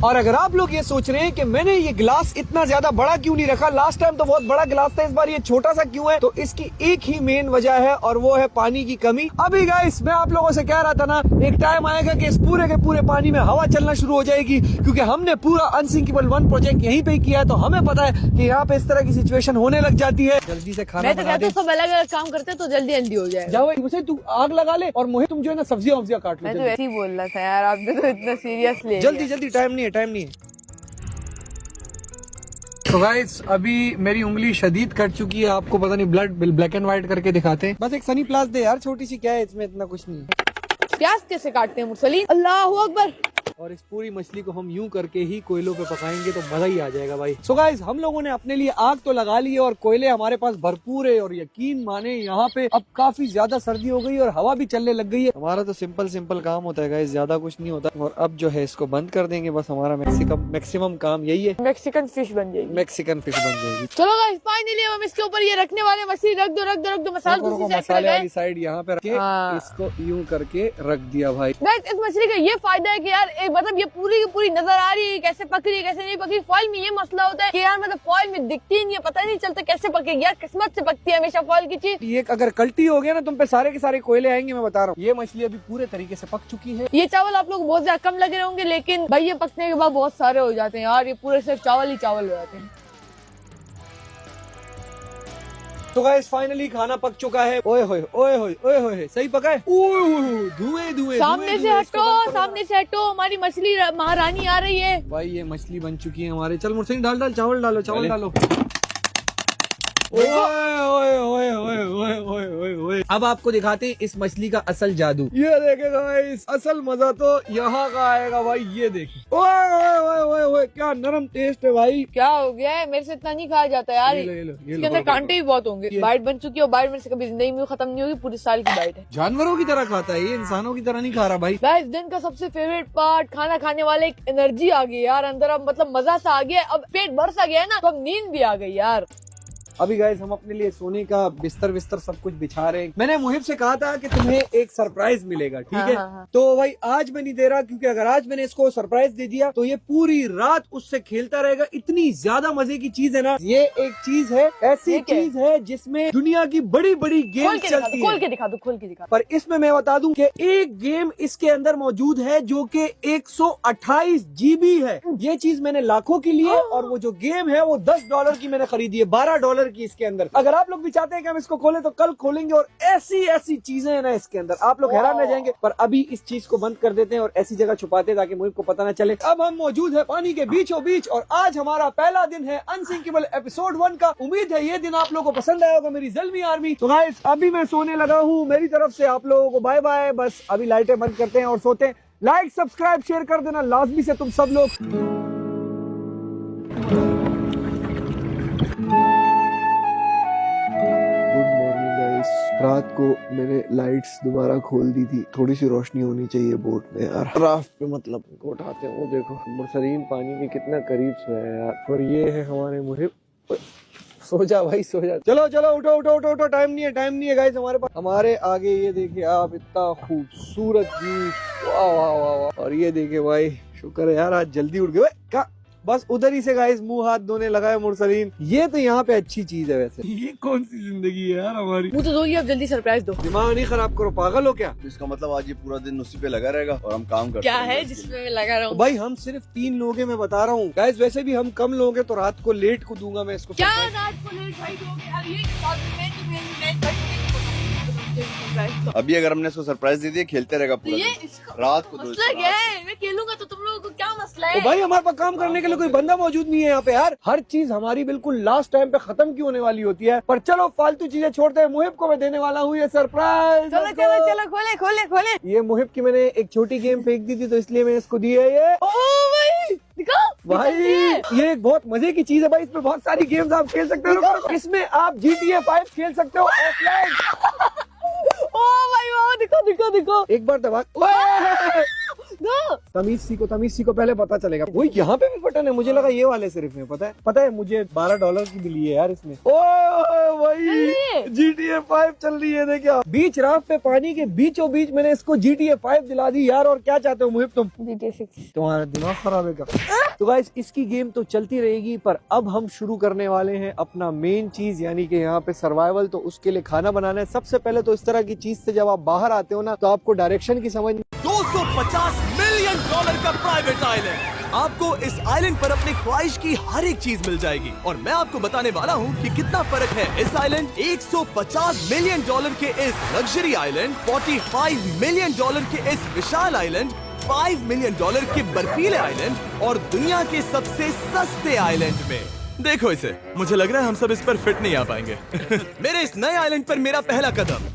और अगर आप लोग ये सोच रहे हैं कि मैंने ये गिलास इतना ज्यादा बड़ा क्यों नहीं रखा, लास्ट टाइम तो बहुत बड़ा गिलास था, इस बार ये छोटा सा क्यों है, तो इसकी एक ही मेन वजह है और वो है पानी की कमी। अभी गाइस मैं आप लोगों से कह रहा था ना, एक टाइम आएगा कि इस पूरे के पूरे पानी में हवा चलना शुरू हो जाएगी, क्योंकि हमने पूरा अनसिंकेबल 1 प्रोजेक्ट यहीं पे किया है, तो हमें पता है कि यहाँ पे इस तरह की सिचुएशन होने लग जाती है। जल्दी से खाना बना दे। सब अलग अलग काम करते तो जल्दी जल्दी हो जाए। जाओ मुझे तू आग लगा ले और मुझे तुम जो है ना सब्जियां काट लो। मैं तो ऐसे ही बोल रहा था यार, आपने तो इतना सीरियस ले जल्दी जल्दी, टाइम नहीं है। तो गाइस अभी मेरी उंगली शदीद कट चुकी है, आपको पता नहीं ब्लड ब्लैक एंड व्हाइट करके दिखाते हैं। बस एक सनी प्लास दे यार, छोटी सी, क्या है इसमें, इतना कुछ नहीं है। प्याज कैसे काटते हैं मुरसलीन? अल्लाह अकबर। और इस पूरी मछली को हम यूं करके ही कोयलों पे पकाएंगे तो मजा ही आ जाएगा भाई। सो गाइस हम लोगों ने अपने लिए आग तो लगा ली है और कोयले हमारे पास भरपूर है, और यकीन माने यहाँ पे अब काफी ज्यादा सर्दी हो गई और हवा भी चलने लग गई है। हमारा तो सिंपल काम होता है गाइस, ज्यादा कुछ नहीं होता। और अब जो है इसको बंद कर देंगे, बस हमारा मैक्सिमम काम यही है। मैक्सिकन फिश बन जाएगी। चलो गाइस फाइनली हम इसके ऊपर ये रखने वाले मछली रख दो मसाले वाली साइड यहाँ पे रखे, इसको यूं करके रख दिया भाई। गाइस इस मछली का ये फायदा है कि यार मतलब ये पूरी की पूरी नजर आ रही है, कैसे पक रही है कैसे नहीं पक रही। फॉइल में ये मसला होता है कि यार मतलब फॉइल में दिखती नहीं है, पता नहीं चलता कैसे पकेगी यार, किस्मत से पकती है हमेशा फॉइल की चीज। ये अगर कल्टी हो गया ना तुम पे सारे के सारे कोयले आएंगे, मैं बता रहा हूँ। ये मछली अभी पूरे तरीके से पक चुकी है। ये चावल आप लोग बहुत ज्यादा कम लगे होंगे, लेकिन भाई ये पकने के बाद बहुत सारे हो जाते हैं यार, ये पूरे सिर्फ चावल ही चावल हो जाते हैं। तो गाइस फाइनली खाना पक चुका है। ओए होए सही पका है। धुएं सामने से हटो, हमारी मछली महारानी आ रही है। भाई ये मछली बन चुकी है हमारे। चल मुर्सलीन डाल चावल डालो। ओए। अब आपको दिखाते हैं इस मछली का असल जादू। ये देखे गाइस, असल मजा तो यहाँ का आएगा भाई। ये देखिए, ओए क्या नरम टेस्ट है भाई। क्या हो गया है, मेरे से इतना नहीं खाया जाता यार। इसके अंदर कांटे भी बहुत होंगे। बाइट बन चुकी है और बाइट मेरे से कभी जिंदगी में खत्म नहीं होगी, पूरी साल की बाइट है। जानवरों की तरह खाता है ये, इंसानों की तरह नहीं खा रहा भाई। गाइस दिन का सबसे फेवरेट पार्ट, खाना खाने वाले एक एनर्जी आ गई यार अंदर, अब मतलब मजा सा आ गया, अब पेट भर सा गया है ना, तो अब नींद भी आ गई यार। अभी गाइस हम अपने लिए सोने का बिस्तर सब कुछ बिछा रहे हैं। मैंने मुहिब से कहा था कि तुम्हें एक सरप्राइज मिलेगा, ठीक है? तो भाई आज मैं नहीं दे रहा, क्योंकि अगर आज मैंने इसको सरप्राइज दे दिया तो ये पूरी रात उससे खेलता रहेगा। इतनी ज्यादा मजे की चीज है ना, ये एक चीज है, ऐसी चीज है जिसमें दुनिया की बड़ी गेम चलती है। खोल के दिखा। पर इसमें मैं बता दूं कि एक गेम इसके अंदर मौजूद है जो कि 128 GB है। ये चीज मैंने लाखों की ली है, और वो जो गेम है वो $10 की मैंने खरीदी है, $12 की इसके अंदर। अगर आप लोग भी चाहते हैं कि हम इसको खोलें तो कल खोलेंगे, और ऐसी चीजें हैं ना इसके अंदर, आप लोग हैरान रह जाएंगे। पर अभी इस चीज को बंद कर देते हैं और ऐसी जगह छुपाते हैं ताकि मुझे को पता ना चले। अब हम मौजूद है पानी के बीचों बीच, और आज हमारा पहला दिन है अनसिंकेबल एपिसोड 1 का। उम्मीद है ये दिन आप लोगों को पसंद आया होगा मेरी ज़ल्मी आर्मी। तो गाइस अभी मैं सोने लगा हूँ, मेरी तरफ से आप लोगों को बाय बाय। बस अभी लाइटें बंद करते हैं और सोते हैं। लाइक सब्सक्राइब शेयर कर देना लाजमी से तुम सब लोग। रात को मैंने लाइट्स दोबारा खोल दी थी, थोड़ी सी रोशनी होनी चाहिए बोट में यार। राफ्ट पे मतलब को उठाते हैं, वो देखो मुरसलीन पानी के कितना करीब सोया है यार। और ये है हमारे मुहिब। सो जा भाई सो जा। चलो उठो, टाइम नहीं है गाइस हमारे पास। हमारे आगे ये देखिए आप, इतना खूबसूरत व्यू, वाह। और ये देखिए भाई, शुक्र है यार आज जल्दी उठ गए। क्या बस उधर ही से गाइस मुंह हाथ धोने लगा है मुरसलीन। ये तो यहाँ पे अच्छी चीज है वैसे। ये कौन सी जिंदगी है यार हमारी। मुझे तो दो, अब जल्दी सरप्राइज दो। दिमाग नहीं खराब करो, पागल हो क्या? इसका मतलब आज ये पूरा दिन उसी पे लगा रहेगा और हम काम करते क्या है जिसमें मैं लगा रहा हूँ? भाई हम सिर्फ 3 लोग हैं, मैं बता रहा हूँ गाइस। वैसे भी हम कम लोग हैं, तो रात को लेट को दूंगा मैं इसको। क्या रात को लेट भाई दोगे? अभी अगर हमने इसको सरप्राइज दे दिया, खेलते रहेगा पूरा दिन। रात को मैं खेलूंगा तो तुम लोगों को क्या मसला है? भाई हमारे पास काम करने के लिए कोई बंदा मौजूद नहीं है यहाँ पे यार। हर चीज हमारी बिल्कुल लास्ट टाइम पे खत्म क्यों होने वाली होती है। पर चलो फालतू चीजें छोड़ते हैं, मुहिब को मैं देने वाला हूँ ये सरप्राइज। चलो खोले। ये मुहिब की मैंने एक छोटी गेम फेंक दी थी, तो इसलिए मैंने इसको दी है ये। भाई ये एक बहुत मजे की चीज है भाई, इसमें बहुत सारी गेम्स आप खेल सकते हो। इसमें आप GTA 5 खेल सकते हो ऑफलाइन। ओ भाई वाह, दिखो एक बार दबा। तमीज सीखो पहले पता चलेगा। वो यहाँ पे भी बटन है, मुझे लगा ये वाले सिर्फ में। पता है मुझे $12 की मिली है यार इसमें। ओ भाई GTA 5 चल रही है। देखिए बीच राफ्ट पे पानी के बीचों बीच मैंने इसको GTA 5 दिला दी यार। और क्या चाहते हो मुहिब तुम? GTA 6। तुम्हारा दिमाग खराब है क्या? तो गाइस इसकी गेम तो चलती रहेगी, पर अब हम शुरू करने वाले हैं अपना मेन चीज, यानी कि यहाँ पे सर्वाइवल। तो उसके लिए खाना बनाना है। सबसे पहले तो इस तरह की चीज से जब आप बाहर आते हो ना, तो आपको डायरेक्शन की समझ। $250 मिलियन का प्राइवेट आइलैंड। आपको इस आइलैंड पर अपनी ख्वाहिश की हर एक चीज मिल जाएगी। और मैं आपको बताने वाला हूँ कि कितना फर्क है इस आइलैंड, $150 मिलियन के इस लग्जरी आइलैंड, $45 मिलियन के इस विशाल आइलैंड, $5 मिलियन के बर्फीले आइलैंड और दुनिया के सबसे सस्ते आइलैंड में। देखो इसे, मुझे लग रहा है हम सब इस पर फिट नहीं आ पाएंगे। मेरे इस नए आइलैंड पर मेरा पहला कदम।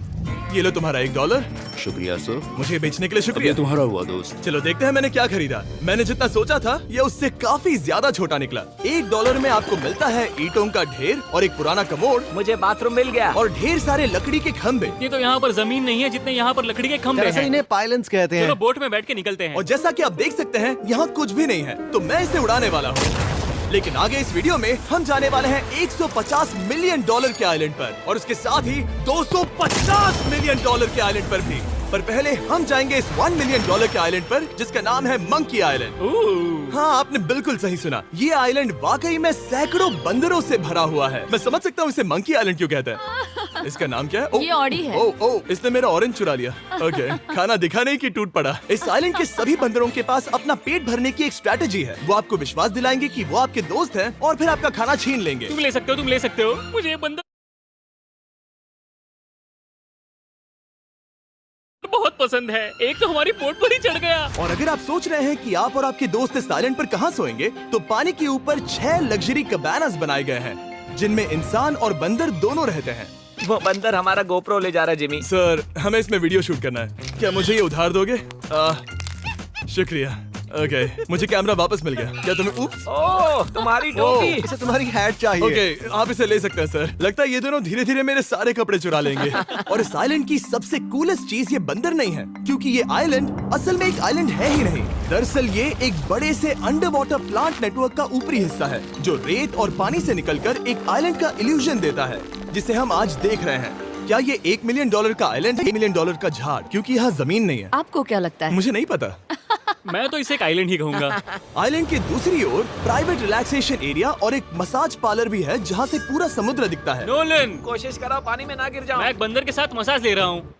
ये लो तुम्हारा $1। शुक्रिया सर। मुझे बेचने के लिए शुक्रिया। तुम्हारा हुआ दोस्त। चलो देखते हैं मैंने क्या खरीदा। मैंने जितना सोचा था ये उससे काफी ज्यादा छोटा निकला। $1 में आपको मिलता है ईंटों का ढेर और एक पुराना कमोड। मुझे बाथरूम मिल गया और ढेर सारे लकड़ी के खंबे। ये तो यहाँ पर जमीन नहीं है जितने यहाँ पर लकड़ी के खंबे हैं। इन्हें पाइलन्स कहते हैं। चलो बोट में बैठ के निकलते हैं। और जैसा कि आप देख सकते हैं यहाँ कुछ भी नहीं है, तो मैं इसे उड़ाने वाला हूँ। लेकिन आगे इस वीडियो में हम जाने वाले हैं $150 मिलियन के आइलैंड पर, और उसके साथ ही $250 मिलियन के आइलैंड पर भी। पर पहले हम जाएंगे इस $1 मिलियन के आइलैंड पर, जिसका नाम है मंकी आइलैंड। हाँ, आपने बिल्कुल सही सुना। ये आइलैंड वाकई में सैकड़ों बंदरों से भरा हुआ है। मैं समझ सकता हूँ इसे मंकी आइलैंड क्यों कहते हैं। इसका नाम क्या है? ये ऑडी है। इसने मेरा ऑरेंज चुरा लिया। ओके, खाना दिखाने की टूट पड़ा। इस आइलैंड के सभी बंदरों के पास अपना पेट भरने की एक स्ट्रेटेजी है। वो आपको विश्वास दिलाएंगे कि वो आपके दोस्त हैं और फिर आपका खाना छीन लेंगे। तुम ले सकते हो। मुझे ये बंदर बहुत पसंद है। एक तो हमारी बोट पर ही चढ़ गया। और अगर आप सोच रहे हैं कि आप और आपके दोस्त इस आइलैंड पर कहाँ सोएंगे, तो पानी के ऊपर 6 लग्जरी कबानास बनाए गए हैं, जिनमें इंसान और बंदर दोनों रहते हैं। वो बंदर हमारा गोप्रो ले जा रहा है जिमी। सर, हमें इसमें वीडियो शूट करना है। क्या मुझे ये उधार दोगे? शुक्रिया। ओके, मुझे कैमरा वापस मिल गया। क्या तुम्हें? उप्स। ओह, तुम्हारी टोपी। इसे तुम्हारी हैट चाहिए। ओके, आप इसे ले सकते हैं सर। लगता है ये दोनों धीरे धीरे मेरे सारे कपड़े चुरा लेंगे। और इस आइलैंड की सबसे कूलेस्ट चीज ये बंदर नहीं है, क्योंकि ये आइलैंड असल में एक आइलैंड है ही नहीं। दरअसल ये एक बड़े से अंडर वाटर प्लांट नेटवर्क का ऊपरी हिस्सा है, जो रेत और पानी से निकलकर एक आइलैंड का इल्यूजन देता है, जिसे हम आज देख रहे हैं। क्या ये $1 मिलियन का आइलैंड है? $1 मिलियन का झाड़, क्योंकि यहाँ जमीन नहीं है। आपको क्या लगता है? मुझे नहीं पता। मैं तो इसे एक आइलैंड ही कहूँगा। आइलैंड के दूसरी ओर प्राइवेट रिलैक्सेशन एरिया और एक मसाज पार्लर भी है, जहाँ से पूरा समुद्र दिखता है। नोलन, कोशिश करो पानी में ना गिर जाओ। मैं एक बंदर के साथ मसाज ले रहा हूँ।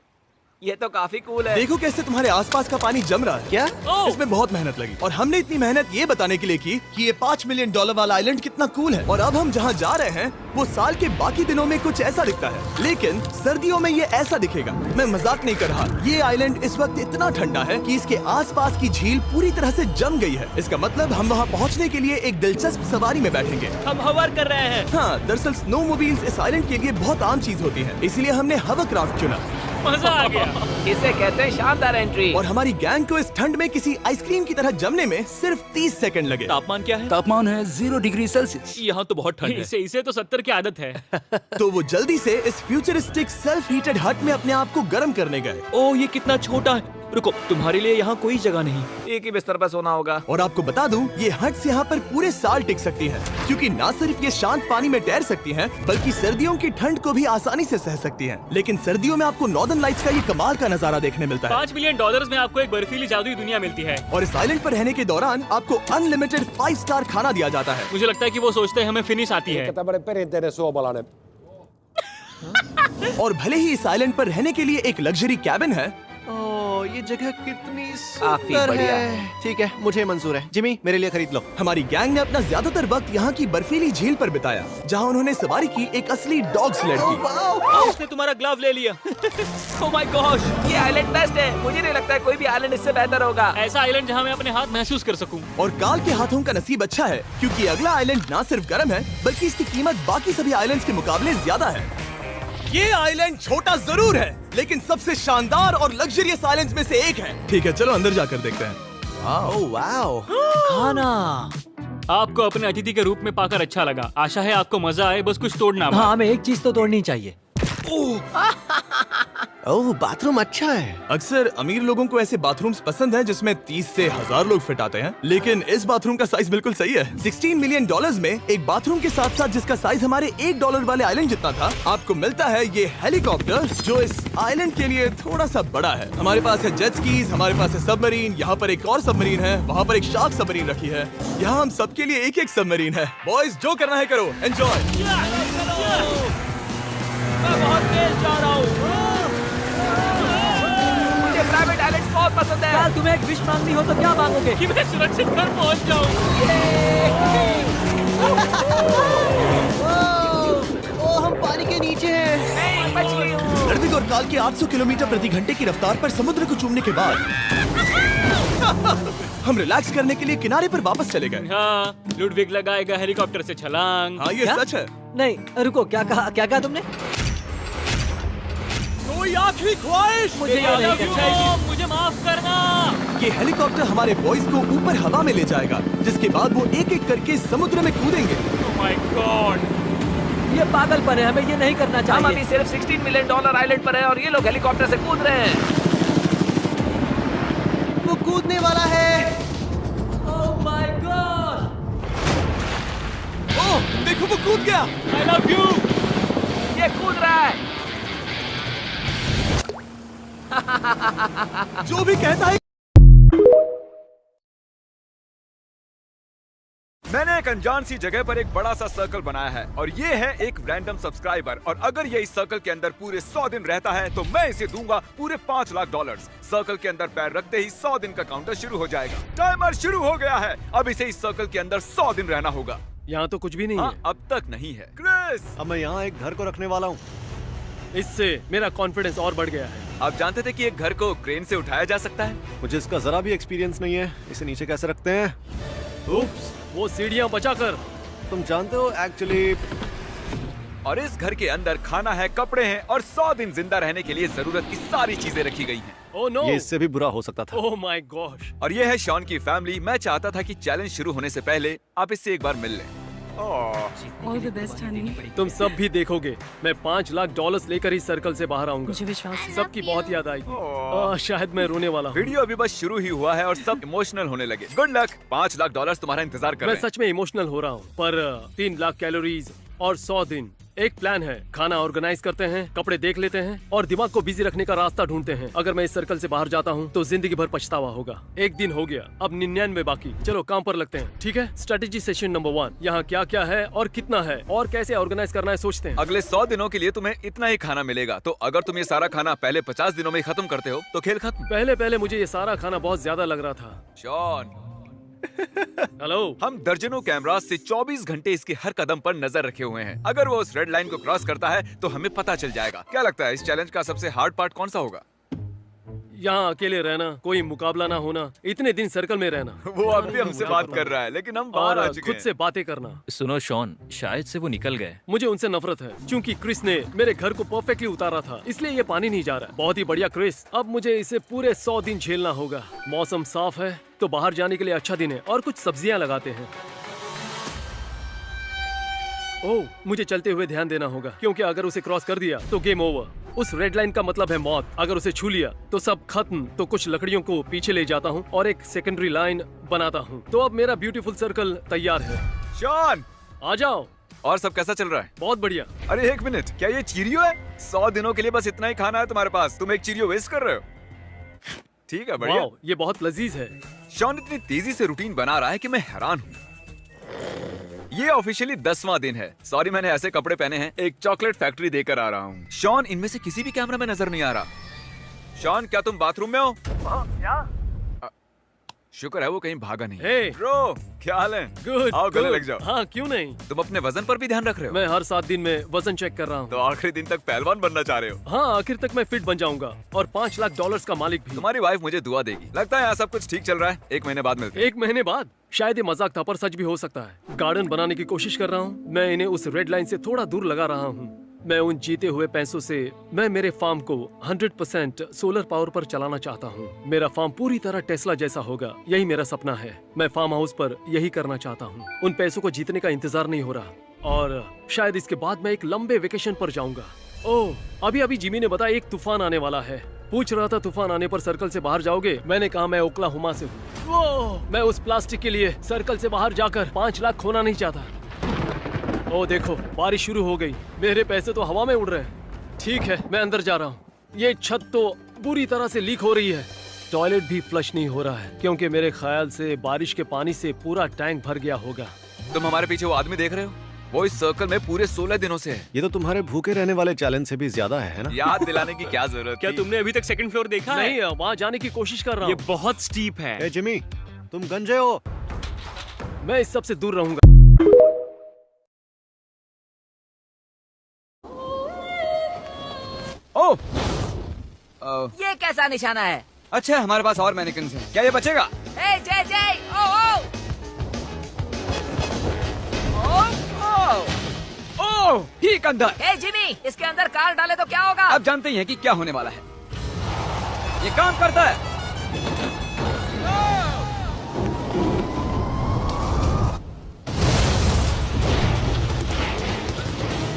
ये तो काफी कूल है। देखो कैसे तुम्हारे आसपास का पानी जम रहा है। क्या? इसमें बहुत मेहनत लगी, और हमने इतनी मेहनत ये बताने के लिए की कि ये $5 मिलियन वाला आइलैंड कितना कूल है। और अब हम जहाँ जा रहे हैं वो साल के बाकी दिनों में कुछ ऐसा दिखता है, लेकिन सर्दियों में ये ऐसा दिखेगा। मैं मजाक नहीं कर रहा। ये आइलैंड इस वक्त इतना ठंडा है कि इसके आसपास की झील पूरी तरह से जम गई है। इसका मतलब हम वहाँ पहुँचने के लिए एक दिलचस्प सवारी में बैठेंगे। हम हवर कर रहे हैं। हाँ, दरअसल स्नोमोबाइल्स इस आइलैंड के लिए बहुत आम चीज होती है, इसलिए हमने हवरक्राफ्ट चुना। मजा आ गया। इसे कहते हैं शानदार एंट्री। और हमारी गैंग को इस ठंड में किसी आइसक्रीम की तरह जमने में सिर्फ 30 सेकंड लगे। तापमान क्या है? तापमान है 0 डिग्री सेल्सियस। यहाँ तो बहुत ठंड है। इसे तो 70 की आदत है। तो वो जल्दी से इस फ्यूचरिस्टिक सेल्फ हीटेड हट में अपने आप को गर्म करने गए। ओह, ये कितना छोटा है। रुको, तुम्हारे लिए यहाँ कोई जगह नहीं। एक ही बिस्तर पर सोना होगा। और आपको बता दूं, ये हट्स यहाँ पर पूरे साल टिक सकती हैं, क्योंकि ना सिर्फ ये शांत पानी में तैर सकती हैं, बल्कि सर्दियों की ठंड को भी आसानी से सह सकती हैं। लेकिन सर्दियों में आपको नॉर्दर्न लाइट्स का ये कमाल का नजारा देखने मिलता है। $5 मिलियन में आपको एक बर्फीली जादुई दुनिया मिलती है। और इस आइलैंड पर रहने के दौरान आपको अनलिमिटेड 5 स्टार खाना दिया जाता है। मुझे लगता है कि वो सोचते हैं हमें फिनिश आती है। और भले ही इस आइलैंड पर रहने के लिए एक लग्जरी कैबिन है, ये जगह कितनी काफी सुंदर बढ़िया है। ठीक है, मुझे मंजूर है। जिमी, मेरे लिए खरीद लो। हमारी गैंग ने अपना ज्यादातर वक्त यहाँ की बर्फीली झील पर बिताया, जहाँ उन्होंने सवारी की एक असली डॉग स्लेड की। उसने तुम्हारा ग्लव ले लिया। ओह माय गॉश, ये आइलैंड बेस्ट है। मुझे नहीं लगता है कोई भी आइलैंड इससे बेहतर होगा। ऐसा आइलैंड जहाँ मैं अपने हाथ महसूस कर सकूं। और काल के हाथों का नसीब अच्छा है, क्योंकि अगला आइलैंड ना सिर्फ गर्म है, बल्कि इसकी कीमत बाकी सभी आइलैंड्स के मुकाबले ज्यादा है। ये आइलैंड छोटा जरूर है, लेकिन सबसे शानदार और लग्जरियस आइलैंड्स में से एक है। ठीक है, चलो अंदर जाकर देखते हैं। ओह वाओ, खाना। आपको अपने अतिथि के रूप में पाकर अच्छा लगा। आशा है आपको मजा आए, बस कुछ तोड़ना। हाँ, हमें एक चीज तो तोड़नी चाहिए। ओह, बाथरूम अच्छा है। अक्सर अमीर लोगों को ऐसे बाथरूम्स पसंद हैं जिसमें 30 से 1000 लोग फिट आते हैं, लेकिन इस बाथरूम का साइज बिल्कुल सही है। $16 मिलियन में एक बाथरूम के साथ साथ जिसका साइज हमारे $1 वाले आइलैंड जितना था, आपको मिलता है ये हेलीकॉप्टर जो इस आइलैंड के लिए थोड़ा सा बड़ा है। हमारे पास है जेट स्कीज, हमारे पास है सबमरीन, यहाँ पर एक और सबमरीन है, वहाँ पर एक शार्क सबमरीन रखी है। यहाँ हम सबके लिए एक एक सबमरीन है। बॉयज जो करना है करो, एंजॉय। मैं बहुत तेज जा रहा हूँ। मुझे प्राइवेट आइलैंड्स बहुत पसंद है। यार तुम्हें एक विश मांगनी हो तो क्या मांगोगे? कि मैं सुरक्षित घर पहुंच जाऊं। ओ, हम पानी के नीचे हैं। रणवीर और काल की 800 किलोमीटर प्रति घंटे की रफ्तार पर समुद्र को चूमने के बाद हम रिलैक्स करने के लिए किनारे पर वापस चले गए। हाँ, लुडविग लगाएगा हेलीकॉप्टर से छलांग। हाँ, ये सच है। नहीं रुको, क्या कहा तुमने? कोई आखिरी ख्वाहिश? मुझे माफ करना। ये हेलीकॉप्टर हमारे बॉयज को ऊपर हवा में ले जाएगा, जिसके बाद वो एक एक करके समुद्र में कूदेंगे। Oh my God! ये पागलपन है, हमें ये नहीं करना चाहिए। हम अभी सिर्फ $16 मिलियन आइलैंड पर है और ये लोग हेलीकॉप्टर से कूद रहे हैं। वो कूदने वाला है। Oh my God! ओह, देखो वो कूद गया। I love you! ये कूद रहा है। जो भी कहता है। मैंने एक अनजान सी जगह पर एक बड़ा सा सर्कल बनाया है और ये है एक रैंडम सब्सक्राइबर, और अगर ये इस सर्कल के अंदर पूरे 100 दिन रहता है तो मैं इसे दूंगा पूरे $5 लाख। सर्कल के अंदर पैर रखते ही 100 दिन का काउंटर शुरू हो जाएगा। टाइमर शुरू हो गया है। अब इसे इस सर्कल के अंदर 100 दिन रहना होगा। यहाँ तो कुछ भी नहीं है। अब तक नहीं है। क्रिस, अब मैं यहाँ एक घर को रखने वाला हूँ। इससे मेरा कॉन्फिडेंस और बढ़ गया है। आप जानते थे कि एक घर को क्रेन से उठाया जा सकता है? मुझे इसका जरा भी एक्सपीरियंस नहीं है। इसे नीचे कैसे रखते हैं? उप्स, वो सीढ़ियाँ बचाकर। तुम जानते हो एक्चुअली। और इस घर के अंदर खाना है, कपड़े हैं और 100 दिन जिंदा रहने के लिए जरूरत की सारी चीजें रखी गई हैं। ओह नो, ये इससे भी बुरा हो सकता था। Oh my gosh. और ये है शॉन की फैमिली। मैं चाहता था कि चैलेंज शुरू होने से पहले आप इससे एक बार मिल लें। All the best Honey. तुम सब भी देखोगे, मैं $5 लाख लेकर इस सर्कल से बाहर आऊंगा। मुझे विश्वास है। सबकी बहुत याद आएगी। शायद मैं रोने वाला हूँ। वीडियो अभी बस शुरू ही हुआ है और सब इमोशनल होने लगे। Good luck. $5 लाख तुम्हारा इंतजार कर मैं रहे हैं। सच में इमोशनल हो रहा हूँ, पर 3 लाख कैलोरीज और 100 दिन। एक प्लान है, खाना ऑर्गेनाइज करते हैं, कपड़े देख लेते हैं और दिमाग को बिजी रखने का रास्ता ढूंढते हैं। अगर मैं इस सर्कल से बाहर जाता हूँ तो जिंदगी भर पछतावा होगा। एक दिन हो गया, अब 99 बाकी। चलो काम पर लगते हैं, ठीक है? Strategy session number 1। यहाँ क्या क्या है और कितना है और कैसे ऑर्गेनाइज करना है सोचते हैं। अगले 100 दिनों के लिए तुम्हें इतना ही खाना मिलेगा, तो अगर तुम ये सारा खाना पहले 50 दिनों में खत्म करते हो तो खेल खत्म। पहले मुझे ये सारा खाना बहुत ज्यादा लग रहा था। Shawn, hello. हम दर्जनों कैमरास से 24 घंटे इसके हर कदम पर नजर रखे हुए हैं। अगर वो उस रेड लाइन को क्रॉस करता है तो हमें पता चल जाएगा। क्या लगता है इस चैलेंज का सबसे हार्ड पार्ट कौन सा होगा? यहाँ अकेले रहना, कोई मुकाबला ना होना, इतने दिन सर्कल में रहना। वो अब भी हमसे बात कर रहा है, लेकिन हम बाहर आ चुके खुद हैं। से बातें करना। सुनो शॉन, शायद से वो निकल गए। मुझे उनसे नफरत है क्योंकि क्रिस ने मेरे घर को परफेक्टली उतारा था, इसलिए ये पानी नहीं जा रहा। बहुत ही बढ़िया क्रिस, अब मुझे इसे पूरे 100 दिन झेलना होगा। मौसम साफ है तो बाहर जाने के लिए अच्छा दिन है और कुछ सब्जियां लगाते हैं। ओह, मुझे चलते हुए ध्यान देना होगा क्योंकि अगर उसे क्रॉस कर दिया तो गेम ओवर। उस रेड लाइन का मतलब है मौत। अगर उसे छू लिया तो सब खत्म। तो कुछ लकड़ियों को पीछे ले जाता हूँ और एक सेकेंडरी लाइन बनाता हूँ। तो अब मेरा ब्यूटीफुल सर्कल तैयार है। शॉन, आ जाओ। और सब कैसा चल रहा है? बहुत बढ़िया। अरे एक मिनट, क्या ये चीरियो है? 100 दिनों के लिए बस इतना ही खाना है तुम्हारे पास, तुम एक चीरियो वेस्ट कर रहे हो? ठीक है, बढ़िया। वाओ, ये बहुत लजीज है। शॉन इतनी तेजी से रूटीन बना रहा है कि मैं हैरान हूँ। ये ऑफिशियली 10वां दिन है। सॉरी, मैंने ऐसे कपड़े पहने हैं। एक चॉकलेट फैक्ट्री देकर आ रहा हूँ। शॉन, इनमें से किसी भी कैमरा में नजर नहीं आ रहा। शॉन, क्या तुम बाथरूम में हो? शुक्र है वो कहीं भागा नहीं। Hey! ब्रो, क्या हाल है? गुड। आओ गले लग जाओ। हाँ, क्यों नहीं। तुम अपने वजन पर भी ध्यान रख रहे हो? मैं हर 7 दिन में वजन चेक कर रहा हूँ। तो आखिरी दिन तक पहलवान बनना चाह रहे हो? हाँ, आखिर तक मैं फिट बन जाऊंगा और $5 लाख का मालिक भी। तुम्हारी वाइफ मुझे दुआ देगी। लगता है यहाँ सब कुछ ठीक चल रहा है। 1 महीने बाद मिलते हैं। 1 महीने बाद? शायद ये मजाक था, पर सच भी हो सकता है। गार्डन बनाने की कोशिश कर रहा हूँ। मैं इन्हें उस रेड लाइन से थोड़ा दूर लगा रहा हूँ। मैं उन जीते हुए पैसों से मैं मेरे फार्म को 100% सोलर पावर पर चलाना चाहता हूँ। मेरा फार्म पूरी तरह टेस्ला जैसा होगा, यही मेरा सपना है। मैं फार्म हाउस पर यही करना चाहता हूँ। उन पैसों को जीतने का इंतजार नहीं हो रहा और शायद इसके बाद मैं एक लंबे वेकेशन पर जाऊंगा। ओह, अभी अभी जिमी ने बताया एक तूफान आने वाला है। पूछ रहा था तूफान आने पर सर्कल से बाहर जाओगे? मैंने कहा मैं ओक्लाहोमा से हूँ। मैं उस प्लास्टिक के लिए सर्कल से बाहर जाकर 5 लाख खोना नहीं चाहता। ओह देखो, बारिश शुरू हो गई। मेरे पैसे तो हवा में उड़ रहे हैं। ठीक है, मैं अंदर जा रहा हूँ। ये छत तो बुरी तरह से लीक हो रही है। टॉयलेट भी फ्लश नहीं हो रहा है क्योंकि मेरे ख्याल से बारिश के पानी से पूरा टैंक भर गया होगा। तुम हमारे पीछे वो आदमी देख रहे हो? वो इस सर्कल में पूरे 16 दिनों से है। ये तो तुम्हारे भूखे रहने वाले चैलेंज से भी ज्यादा है ना? याद दिलाने की क्या जरूरत? क्या तुमने अभी तक सेकंड फ्लोर देखा है? नहीं, वहाँ जाने की कोशिश कर रहा हूँ। ये बहुत स्टीप है। ए जिमी, तुम गंजे हो। मैं इस सब से दूर रहूंगा। ओह, ये कैसा निशाना है? अच्छा हमारे पास और मैनिकन्स हैं। क्या ये बचेगा? ए जय जय, ओ ओह, ठीक अंदर। ए जिमी, इसके अंदर कार डाले तो क्या होगा? अब जानते ही हैं कि क्या होने वाला है। ये काम करता है।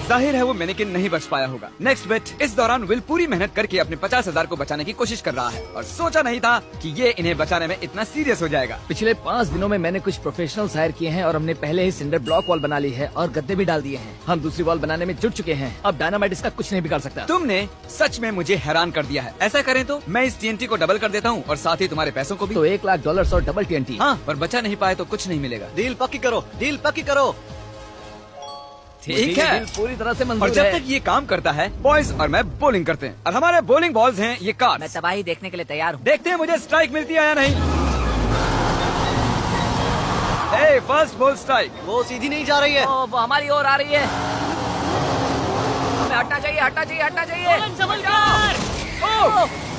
जाहिर है वो मैनिकिन नहीं बच पाया होगा। नेक्स्ट बेट, इस दौरान विल पूरी मेहनत करके अपने 50,000 को बचाने की कोशिश कर रहा है और सोचा नहीं था कि ये इन्हें बचाने में इतना सीरियस हो जाएगा। पिछले 5 दिनों में मैंने कुछ प्रोफेशनल्स हायर किए हैं और हमने पहले ही सिंडर ब्लॉक वॉल बना ली है और गद्दे भी डाल दिए हैं। हम दूसरी वॉल बनाने में जुट चुके हैं। अब डायनामाइट इसका कुछ नहीं बिगाड़ सकता। तुमने सच में मुझे हैरान कर दिया है। ऐसा करें तो मैं इस TNT को डबल कर देता हूँ और साथ ही तुम्हारे पैसों को भी। तो $1 लाख और डबल TNT। हाँ, पर बचा नहीं पाए तो कुछ नहीं मिलेगा। डील पक्की करो, डील पक्की करो। ठीक है, पूरी तरह से और मंजूर जब है। तक ये काम करता है, बॉयज और मैं बॉलिंग करते हैं और हमारे बॉलिंग बॉल्स हैं ये कार्ड्स। मैं तबाही देखने के लिए तैयार हूँ। देखते हैं मुझे स्ट्राइक मिलती है या नहीं। ए, फर्स्ट बॉल स्ट्राइक। वो सीधी नहीं जा रही है। ओ, वो हमारी ओर आ रही है। हमें हटना चाहिए, हटना चाहिए, हटना चाहिए।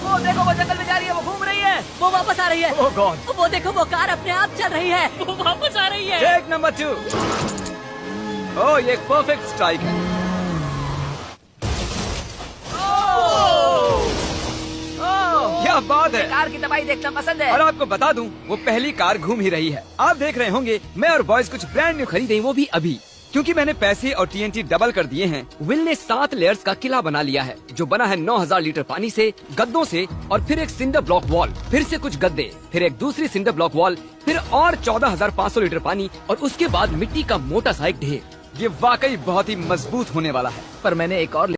वो देखो, वो जंगल में जा रही है, वो घूम रही है, वो वापस आ रही है। ओह गॉड, वो देखो, वो कार अपने आप चल रही है, वो वापस आ रही है। Take number 2। ओह, ये एक परफेक्ट स्ट्राइक है। क्या बात है। कार की तबाही देखना पसंद है। और आपको बता दूं, वो पहली कार घूम ही रही है। आप देख रहे होंगे मैं और बॉयज कुछ ब्रांड न्यू खरीदे, वो भी अभी। क्योंकि मैंने पैसे और TNT डबल कर दिए हैं, विल ने 7 लेयर्स का किला बना लिया है जो बना है 9,000 लीटर पानी से, गद्दों से और फिर एक सिंडर ब्लॉक वॉल, फिर से कुछ गद्दे, फिर एक दूसरी सिंडर ब्लॉक वॉल, फिर और 14,500 लीटर पानी और उसके बाद मिट्टी का मोटा सा एक ढेर। ये वाकई बहुत ही मजबूत होने वाला है। पर मैंने एक और